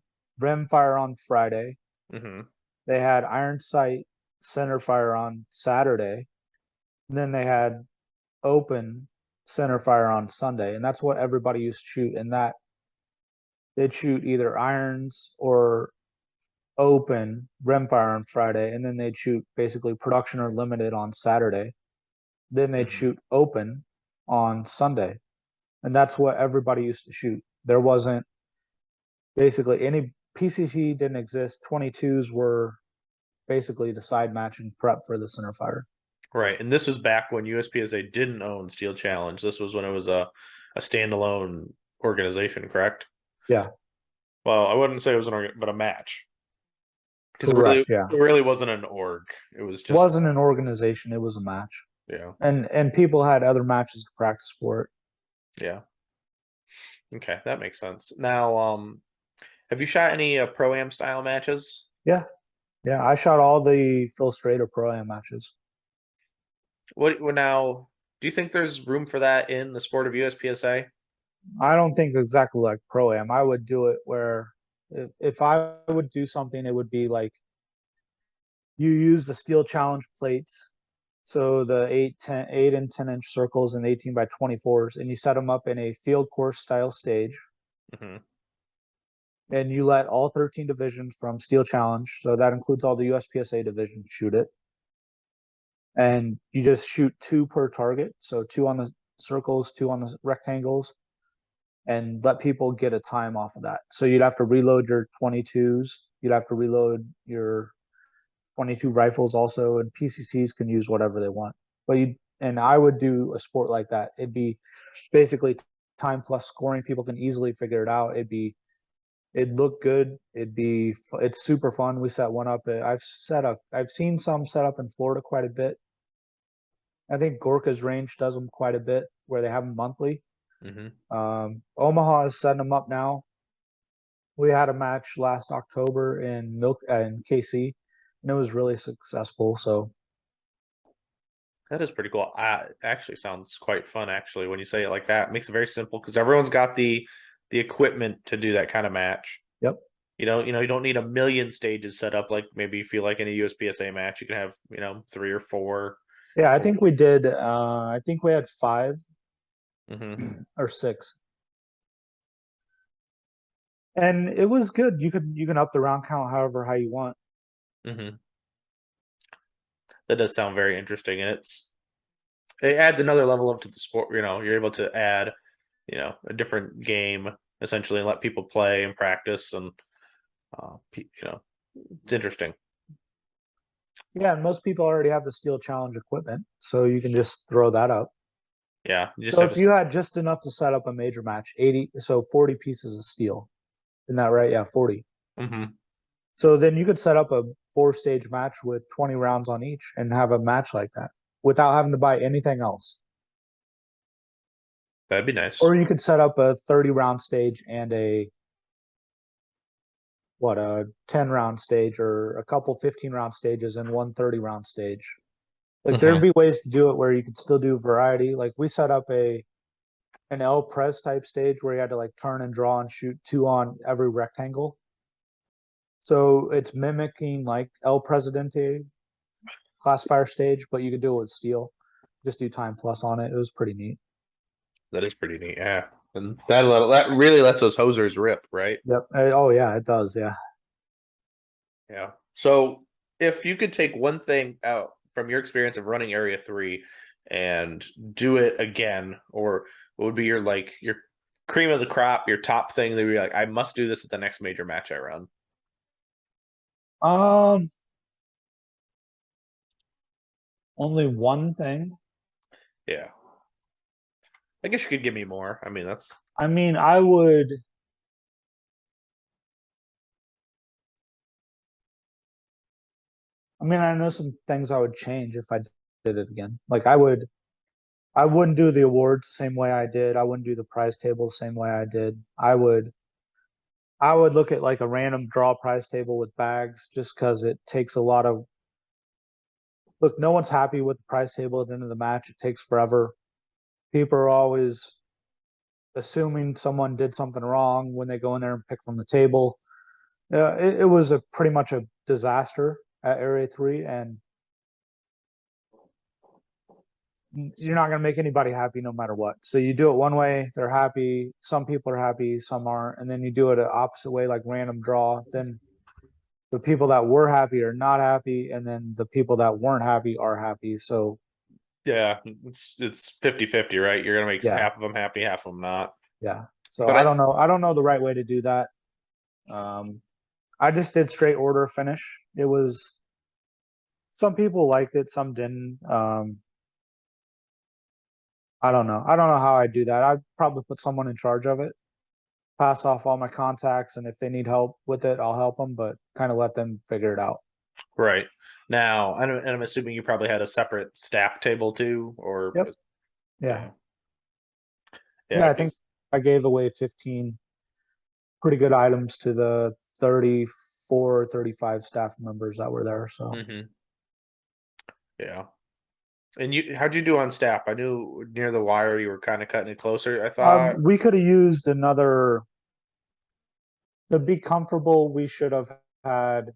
rimfire on Friday. Hmm. They had iron sight center fire on Saturday. And then they had open center fire on Sunday. And that's what everybody used to shoot. And that they'd shoot either irons or open rimfire on Friday. And then they'd shoot basically production or limited on Saturday. Then they'd Hmm. shoot open on Sunday. And that's what everybody used to shoot. There wasn't basically any PCC didn't exist. 22s were basically the side match and prep for the center fire. Right. And this was back when USPSA didn't own Steel Challenge. This was when it was a standalone organization, correct? Yeah, Well, I wouldn't say it was but a match. Because correct. Yeah, it really wasn't an org. It was just wasn't an organization; it was a match, yeah. and people had other matches to practice for it. Yeah. Okay, that makes sense. Now, have you shot any pro-am style matches? Yeah, yeah. I shot all the Phil Strader Pro Am matches. What now? Do you think there's room for that in the sport of USPSA? I don't think exactly like Pro Am. I would do it where if I would do something, it would be like you use the Steel Challenge plates. So the 8 and 10-inch circles and 18 by 24s, and you set them up in a field course style stage. Hmm. And you let all 13 divisions from Steel Challenge, so that includes all the USPSA divisions, shoot it. And you just shoot two per target, so two on the circles, two on the rectangles, and let people get a time off of that. So you'd have to reload your 22s, you'd have to reload your 22 rifles also, and PCCs can use whatever they want. But I would do a sport like that. It'd be basically time plus scoring. People can easily figure it out. It'd look good. It's super fun. We set one up. I've seen some set up in Florida quite a bit. I think Gorka's Range does them quite a bit where they have them monthly. Hmm. Omaha is setting them up now. We had a match last October in KC, and it was really successful. So That is pretty cool. Actually sounds quite fun. Actually, when you say it like that, it makes it very simple because everyone's got the equipment to do that kind of match. yep, You don't need a million stages set up like maybe you feel like in a USPSA match. You can have, three or four. yeah. I think we did. I think we had 5 Hmm. or 6, and it was good. You can up the round count however how you want. Hmm. That does sound very interesting, and it adds another level up to the sport. You're able to add, a different game essentially and let people play and practice, and it's interesting. Yeah, and most people already have the Steel Challenge equipment, so you can just throw that up. Yeah, you just So have if to. you had just enough to set up a major match, 40 pieces of steel. Isn't that right? Yeah, 40. Hmm. So then you could set up a 4-stage match with 20 rounds on each and have a match like that without having to buy anything else. That'd be nice. Or you could set up a 30-round stage and a 10-round stage or a couple 15-round stages and one 30-round stage. Like Hmm. there'd be ways to do it where you could still do variety. Like we set up an L Pres type stage where you had to like turn and draw and shoot two on every rectangle. So it's mimicking like El Presidente classifier stage, but you could do it with steel. Just do time plus on it. It was pretty neat. That is pretty neat. Yeah. And that really lets those hosers rip, right? Yep. Oh yeah, it does. Yeah. Yeah. So if you could take one thing out from your experience of running Area 3 and do it again, or what would be your cream of the crop, your top thing that you're like, I must do this at the next major match I run? Um, only one thing. Yeah. I guess you could give me more. I mean, that's I mean, I would. I mean, I know some things I would change if I did it again. Like I would. I wouldn't do the awards the same way I did. I wouldn't do the prize table the same way I did. I would look at like a random draw prize table with bags just because it takes a lot of look, no one's happy with the prize table at the end of the match. It takes forever. People are always assuming someone did something wrong when they go in there and pick from the table. It was a pretty much a disaster at Area 3, and you're not going to make anybody happy no matter what. So you do it one way, they're happy. Some people are happy, some aren't. And then you do it the opposite way, like random draw. Then the people that were happy are not happy. And then the people that weren't happy are happy. So yeah, it's 50-50, right? You're gonna make yeah, half of them happy, half of them not. yeah. So But I don't know. I don't know the right way to do that. Um, I just did straight order finish. It was some people liked it, some didn't. I don't know. I don't know how I do that. I'd probably put someone in charge of it, pass off all my contacts, and if they need help with it, I'll help them, but kind of let them figure it out. right now, I'm assuming you probably had a separate staff table too, or Yep. Yeah. yeah, Yeah. yeah, I think because I gave away 15 pretty good items to the 34, 35 staff members that were there. So yeah. And how'd you do on staff? I knew near the wire you were kind of cutting it closer, I thought. we could have used another, to be comfortable, we should have had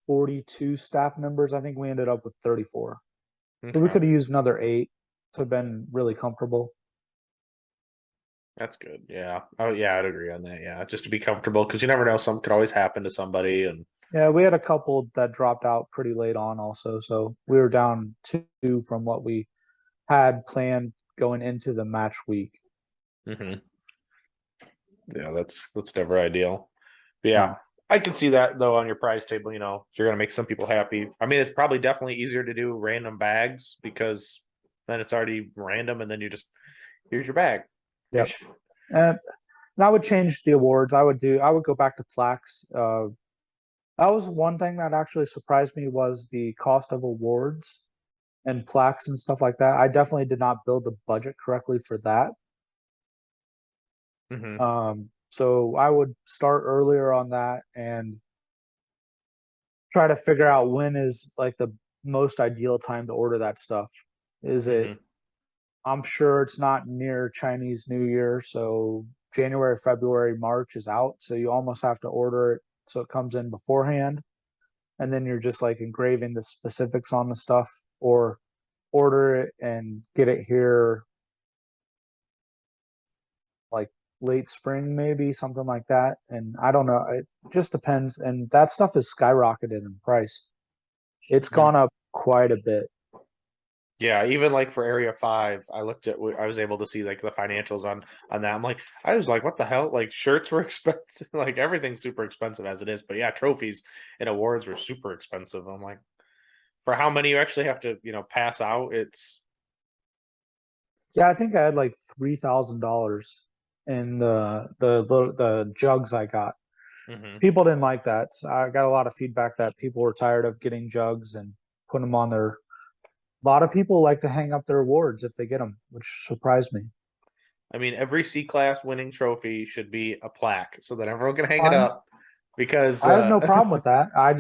42 staff members. I think we ended up with 34. So we Okay, could have used another eight to have been really comfortable. that's good. Yeah. Oh, yeah, I'd agree on that. Yeah, just to be comfortable because you never know, something could always happen to somebody. And Yeah, we had a couple that dropped out pretty late on also. So we were down two from what we had planned going into the match week. mhm. Yeah, that's never ideal. But yeah, No. I can see that though on your prize table. You're gonna make some people happy. I mean, it's probably definitely easier to do random bags because then it's already random, and then you just here's your bag. Yep. And I would change the awards. I would go back to plaques. That was one thing that actually surprised me was the cost of awards and plaques and stuff like that. I definitely did not build the budget correctly for that. Hmm. So I would start earlier on that and try to figure out when is like the most ideal time to order that stuff. Is it, Hmm. I'm sure it's not near Chinese New Year, so January, February, March is out, so you almost have to order it so it comes in beforehand, and then you're just like engraving the specifics on the stuff, or order it and get it here like late spring, maybe something like that. And I don't know, it just depends. And that stuff is skyrocketed in price. It's Hmm. gone up quite a bit. Yeah, even like for Area 5, I was able to see like the financials on that. I was like, what the hell? Like shirts were expensive, like everything's super expensive as it is. But yeah, trophies and awards were super expensive. I'm like, for how many you actually have to, pass out, it's Yeah, I think I had like $3,000 in the jugs I got. mhm. People didn't like that. So I got a lot of feedback that people were tired of getting jugs and putting them on their. A lot of people like to hang up their awards if they get them, which surprised me. I mean, every C class winning trophy should be a plaque so that everyone can hang it Fine. up because I have no problem with that. I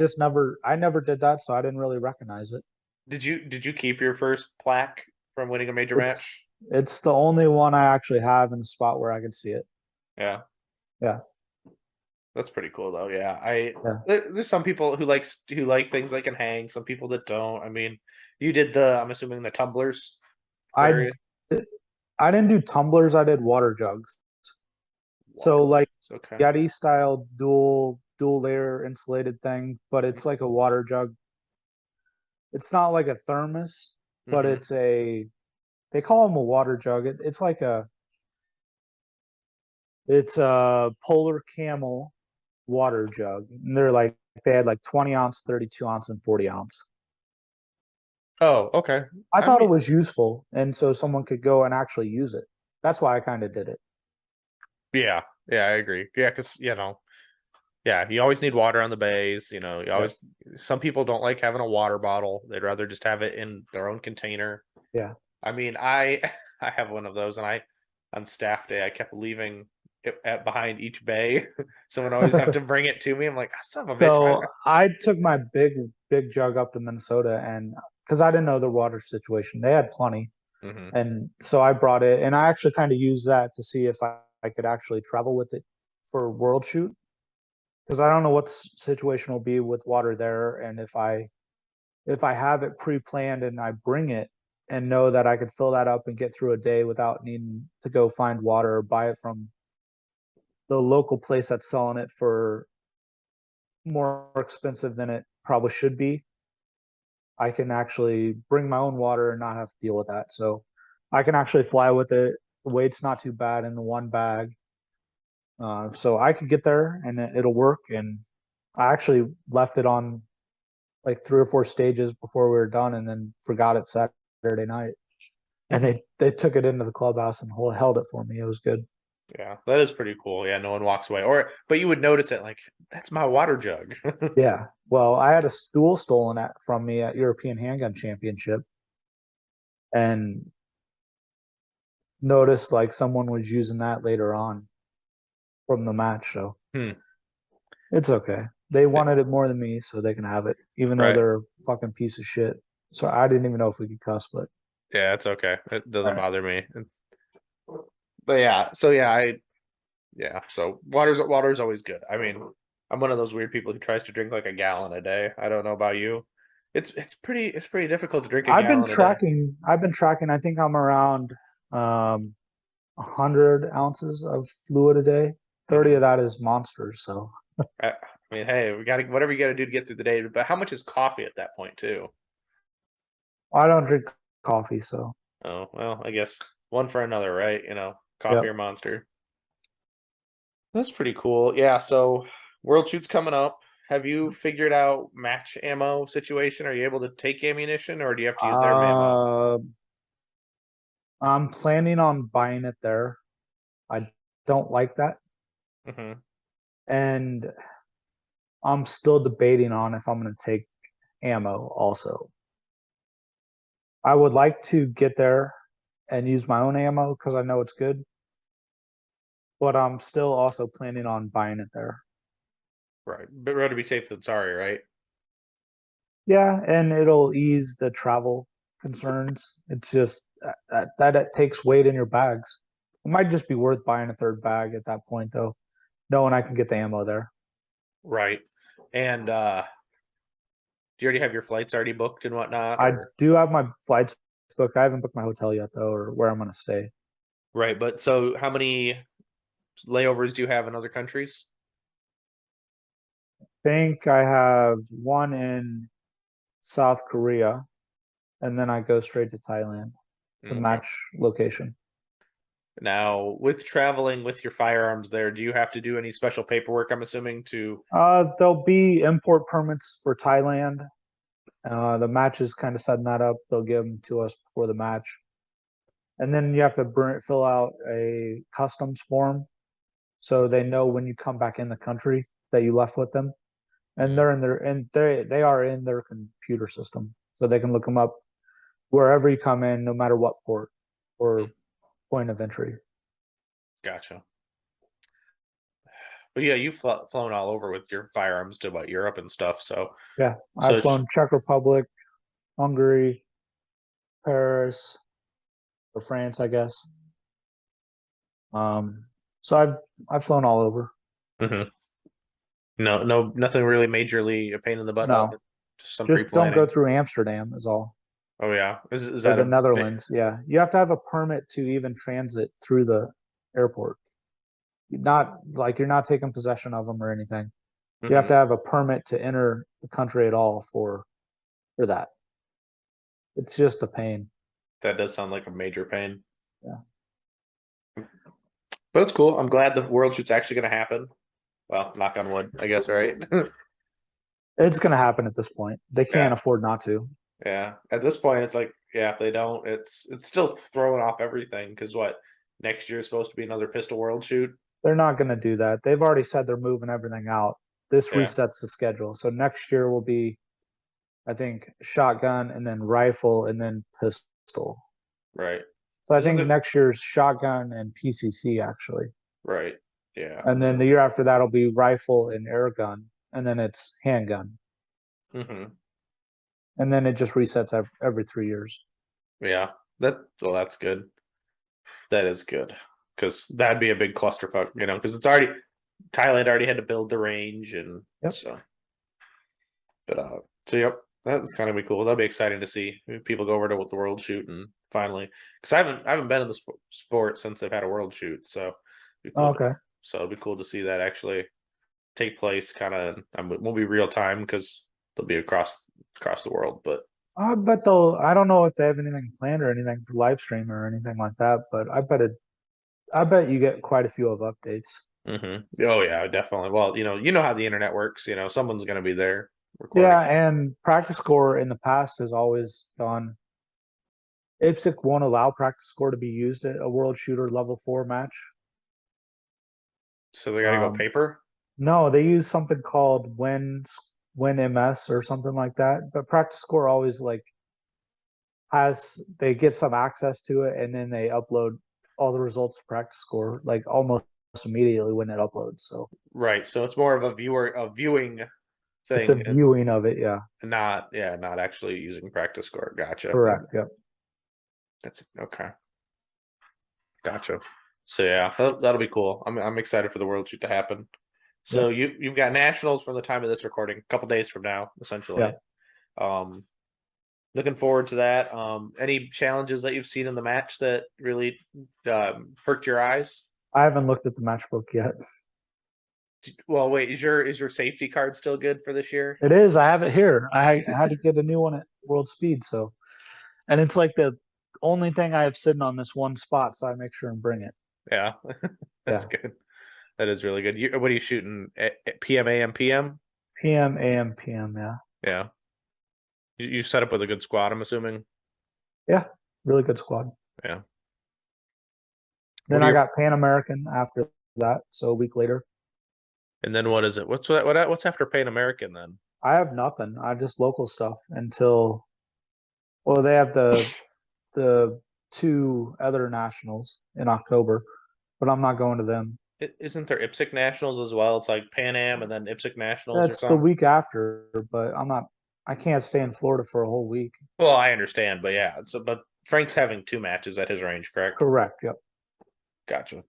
never did that, so I didn't really recognize it. did you keep your first plaque from winning a major It's match? It's the only one I actually have in a spot where I can see it. Yeah, Yeah. that's pretty cool though. Yeah, Yeah. there's some people who like things that can hang. Some people that don't. I mean, you did the I'm assuming the tumblers I area. I didn't do tumblers, I did water jugs. Water So like jugs. Okay. Yeti style dual layer insulated thing, but it's like a water jug. It's not like a thermos, but Mm-hmm. they call them a water jug. It's a polar camel water jug. And they had like 20 ounce, 32 ounce, and 40 ounce. Oh, okay. I I thought it mean, was useful, and so someone could go and actually use it. That's why I kind of did it. yeah, yeah, I agree. Yeah, because yeah, you always need water on the bays. You Yeah. always some people don't like having a water bottle. They'd rather just have it in their own container. Yeah. I mean, I I have one of those, and on staff day I kept leaving it behind each bay. Someone always have to bring it to me. I'm like, "Ah, son of a bitch. So I took my big jug up to Minnesota, and because I didn't know the water situation, they had plenty. Mhm. And so I brought it, and I actually kind of used that to see if I could actually travel with it for World Shoot, because I don't know what situation will be with water there, and if I have it pre-planned and I bring it and know that I could fill that up and get through a day without needing to go find water or buy it from the local place that's selling it for more expensive than it probably should be, I can actually bring my own water and not have to deal with that. So I can actually fly with it. The weight's not too bad in the one bag. So I could get there and it'll work. And I actually left it on like 3 or 4 stages before we were done, and then forgot it Saturday night. And they took it into the clubhouse and held it for me. It was good. Yeah, that is pretty cool. Yeah, no one walks away. But you would notice it like that's my water jug. Yeah. Well, I had a stool stolen from me at European Handgun Championship, and noticed like someone was using that later on from the match. So Hmm. it's okay. They wanted it more than me, so they can have it, even though Right. they're a fucking piece of shit. So I didn't even know if we could cuss, but Yeah, it's okay. It all doesn't right. bother me. But yeah, so yeah, yeah, so water's always good. I mean, I'm one of those weird people who tries to drink like a gallon a day. I don't know about you. It's pretty difficult to drink a gallon a day. I've been tracking. I think I'm around 100 ounces of fluid a day. 30 Hmm. of that is monsters. So I mean, hey, we got to whatever you got to do to get through the day. But how much is coffee at that point too? I don't drink coffee. So Oh, well, I guess one for another, right? Coffee yep. or Monster. That's pretty cool. Yeah, so World Shoot's coming up. Have you figured out match ammo situation? Are you able to take ammunition or do you have to use their ammo? Uh, I'm planning on buying it there. I don't like that. Hmm. And I'm still debating on if I'm going to take ammo also. I would like to get there and use my own ammo because I know it's good, but I'm still also planning on buying it there. Right. But rather be safe than sorry, right? Yeah, and it'll ease the travel concerns. It's just that it takes weight in your bags. It might just be worth buying a third bag at that point, though, knowing I can get the ammo there. Right. And do you already have your flights already booked and whatnot? I Or do have my flights booked. I haven't booked my hotel yet, though, or where I'm going to stay. right, but so how many layovers do you have in other countries? Think I have one in South Korea, and then I go straight to Thailand, the Okay. match location. Now, with traveling with your firearms there, do you have to do any special paperwork, I'm assuming, to There'll be import permits for Thailand. The match is kind of setting that up. They'll give them to us before the match, and then you have to fill out a customs form so they know when you come back in the country that you left with them, and mm, they are in their computer system, so they can look them up wherever you come in, no matter what port or mm, point of entry. gotcha. But yeah, you've flown all over with your firearms to what Europe and stuff. So, Yeah, so I've it's flown Czech Republic, Hungary, Paris, or France, I guess. So I've flown all over. Mm-hmm. No, nothing really majorly a pain in the butt. No, Just some just don't go pre-planning. through Amsterdam is all. Oh yeah, is Or that the a Netherlands. Yeah, you have to have a permit to even transit through the airport. Not like you're not taking possession of them or anything. You have mm-hmm. to have a permit to enter the country at all for that. It's just a pain. That does sound like a major pain, Yeah, but it's cool. I'm glad the world shoot's actually going to happen. Well, knock on wood, I guess, right? it's gonna happen at this point. They can't Yeah, afford not to. yeah. At this point, it's like, yeah, if they don't, it's still throwing off everything. Because what next year is supposed to be another pistol world shoot. They're not gonna do that. They've already said they're moving everything out. This Yeah, resets the schedule. So next year will be, I think, shotgun and then rifle and then pistol. right. So I Isn't think it next year's shotgun and PCC actually. right? Yeah. And then the year after that'll be rifle and air gun, and then it's handgun, Mm-hmm. and then it just resets every 3 years. Yeah. That's good. That is good because that'd be a big clusterfuck, because it's already Thailand already had to build the range, and Yep. so. But so yep, that's kind of be cool. That'll be exciting to see people go over to the world shoot and finally, because I haven't been in the sport since they've had a world shoot, so it'd be Oh, cool. okay. So it'd be cool to see that actually take place. Kind of, it won't be real time because they'll be across the world, but. I bet they'll. I don't know if they have anything planned or anything for live stream or anything like that, but I bet it. I bet you get quite a few of updates. Oh yeah, definitely. Well, you know how the internet works. Someone's gonna be there recording. Yeah, and practice score in the past has always gone. IPSC won't allow practice score to be used at a world shooter level 4 match. So they got to go Um, paper. no, they use something called Win MS or something like that. But practice score always like has they get some access to it and then they upload all the results to practice score like almost immediately when it uploads. So Right. So it's more of a viewing it's a thing, and viewing of it. Yeah, not actually using practice score. Gotcha. correct. Yep. That's okay. Gotcha. So yeah, that'll be cool. I'm excited for the world shoot to happen. So Yep. you've got nationals from the time of this recording, a couple days from now, essentially. Yep. Um, looking forward to that. Any challenges that you've seen in the match that really perked your eyes? I haven't looked at the matchbook yet. Well, wait, is your safety card still good for this year? It is. I have it here. I had to get a new one at World Speed. So, and it's like the only thing I have sitting on this one spot. So I make sure and bring it. Yeah, that's Yeah. good. That is really good. What are you shooting at PM, AM, PM? PM, AM, PM. Yeah. Yeah. You set up with a good squad, I'm assuming. Yeah. Really good squad. Yeah. What Then are I your got Pan American after that. So a week later. and then what is it? What's after Pan American then? I have nothing. I just local stuff until well, they have the two other nationals in October, but I'm not going to them. Isn't there IPSC Nationals as well? It's like Pan Am and then IPSC Nationals or That's the something. week after, but I'm not. I can't stay in Florida for a whole week. Well, I understand, but yeah. But Frank's having two matches at his range, correct? Correct. Yep. Gotcha.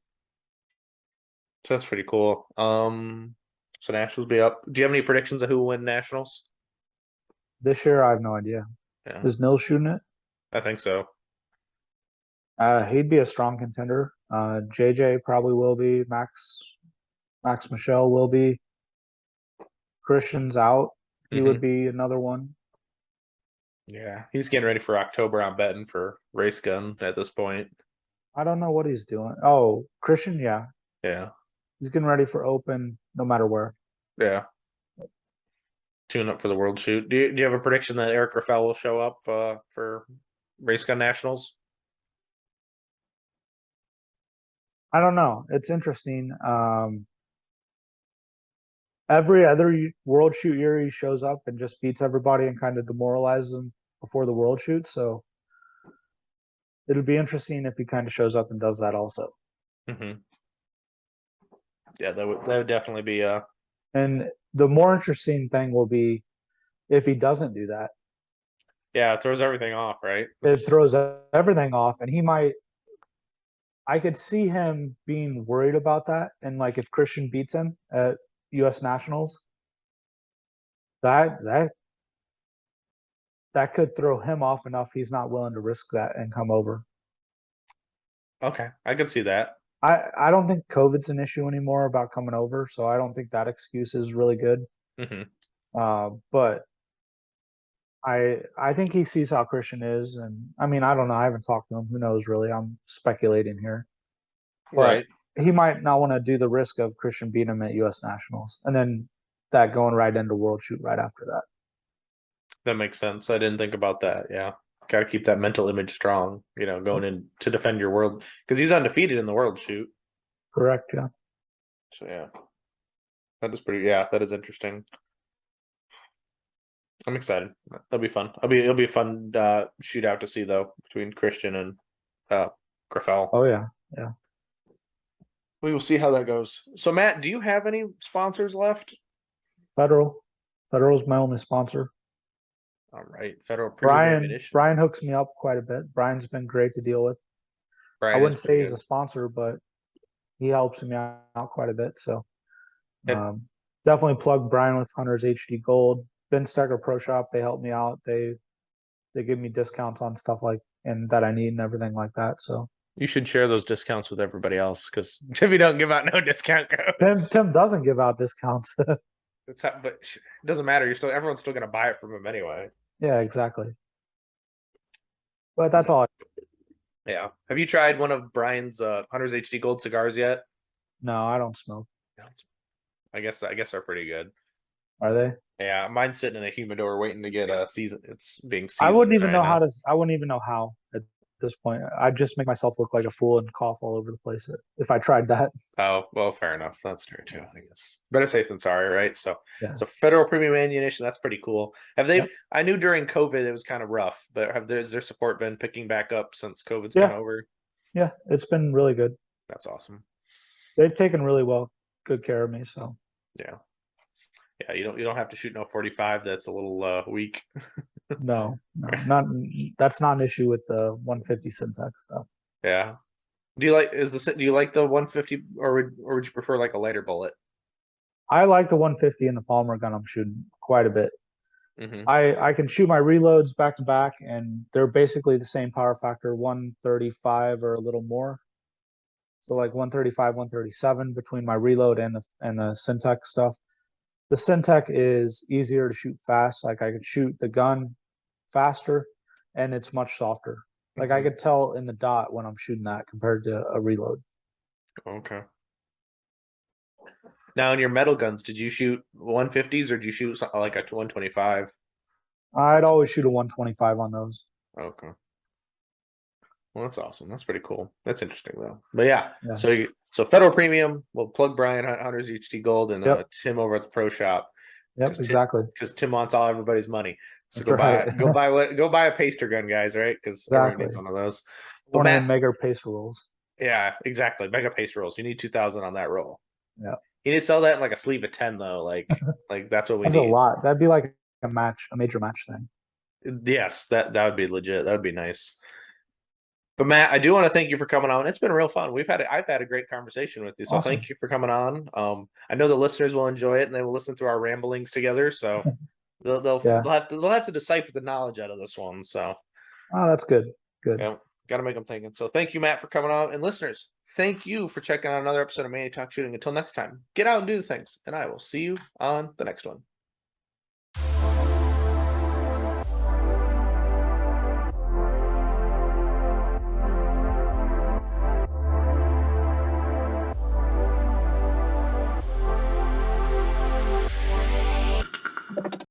So that's pretty cool. So Nationals be up. Do you have any predictions of who will win Nationals? This year, I have no idea. Yeah, Is Nils shooting it? I think so. He'd be a strong contender. JJ probably will be. Max Michelle will be. Christian's out. He would Hmm. be another one. Yeah, he's getting ready for October. I'm betting for race gun at this point. I don't know what he's doing. Oh, Christian, yeah, Yeah, he's getting ready for open no matter where. yeah. Tune up for the world shoot. Do you have a prediction that Eric Raffel will show up for race gun nationals? I don't know. It's interesting. Every other world shoot year, he shows up and just beats everybody and kind of demoralizes them before the world shoot. So it'll be interesting if he kind of shows up and does that also. Hmm. Yeah, that would definitely be And the more interesting thing will be if he doesn't do that. Yeah, it throws everything off, right? It throws everything off, and I could see him being worried about that. And like if Christian beats him at U.S. Nationals, that that that could throw him off enough. He's not willing to risk that and come over. Okay, I can see that. I don't think COVID's an issue anymore about coming over, so I don't think that excuse is really good. Hmm. But I think he sees how Christian is, and I mean I don't know. I haven't talked to him. Who knows? Really, I'm speculating here. But Right. he might not want to do the risk of Christian beating him at U.S. Nationals, and then that going right into World Shoot right after that. That makes sense. I didn't think about that. Yeah. Got to keep that mental image strong, going in to defend your world because he's undefeated in the world shoot. Correct. Yeah. So, yeah. That is interesting. I'm excited. That'll be fun. It'll be a fun shootout to see though between Christian and Graffel. Oh yeah. Yeah. We will see how that goes. So Matt, do you have any sponsors left? Federal's my only sponsor. All right, Federal Premium Ammunition. Brian hooks me up quite a bit. Brian's been great to deal with. Brian I wouldn't say he's a sponsor, but he helps me out quite a bit. So definitely plug Brian with Hunter's HD Gold. Ben Stecker Pro Shop, they help me out. They give me discounts on stuff and that I need and everything like that. So you should share those discounts with everybody else because Timmy don't give out no discount codes. Tim doesn't give out discounts. But it doesn't matter. Everyone's still gonna buy it from him anyway. Yeah, exactly. But that's all. Yeah. Have you tried one of Brian's Hunter's HD Gold cigars yet? No, I don't smoke. I guess they're pretty good. Are they? Yeah, mine's sitting in a humidor waiting to get a season. It's being seasoned. I wouldn't even know how to. I wouldn't even know how at this point. I'd just make myself look like a fool and cough all over the place if I tried that. Oh well, fair enough. That's true too. I guess better safe than sorry, right? So, Yeah. So Federal Premium Ammunition. That's pretty cool. Have they? Yep. I knew during COVID it was kind of rough, but has their support been picking back up since COVID's kind of over? Yeah, it's been really good. That's awesome. They've taken really good care of me. So yeah. Yeah, you don't have to shoot no 45. That's a little weak. No, that's not an issue with the 150 Syntax stuff. Yeah. Do you like the 150 or would you prefer like a lighter bullet? I like the 150 in the Palmer gun I'm shooting quite a bit. Mm-hmm. I can shoot my reloads back to back, and they're basically the same power factor, 135 or a little more. So like 135, 137 between my reload and the Syntax stuff. The Syntec is easier to shoot fast. Like I could shoot the gun faster, and it's much softer. Like I could tell in the dot when I'm shooting that compared to a reload. Okay. Now in your metal guns, did you shoot 150s or did you shoot something like a 125? I'd always shoot a 125 on those. Okay. Well, that's awesome. That's pretty cool. That's interesting though. But yeah. So Federal Premium, we'll plug Brian Hunter's HD Gold and Tim over at the Pro Shop. Yep, exactly. Because Tim wants everybody's money. So go buy a paster gun, guys, right? Because everyone needs one of those. One of the mega paster rolls. Yeah, exactly. Mega paster rolls. You need 2,000 on that roll. Yeah. You need to sell that in like a sleeve of 10 though. Like that's what we need. That's a lot. That'd be like a major match thing. Yes, that would be legit. That would be nice. But Matt, I do want to thank you for coming on. It's been real fun. I've had a great conversation with you. So Thank you for coming on. I know the listeners will enjoy it and they will listen to our ramblings together. So they'll have to decipher the knowledge out of this one. So that's good. Good. Yeah, got to make them thinking. So thank you, Matt, for coming on. And listeners, thank you for checking out another episode of Manny Talks Shooting. Until next time, get out and do the things. And I will see you on the next one.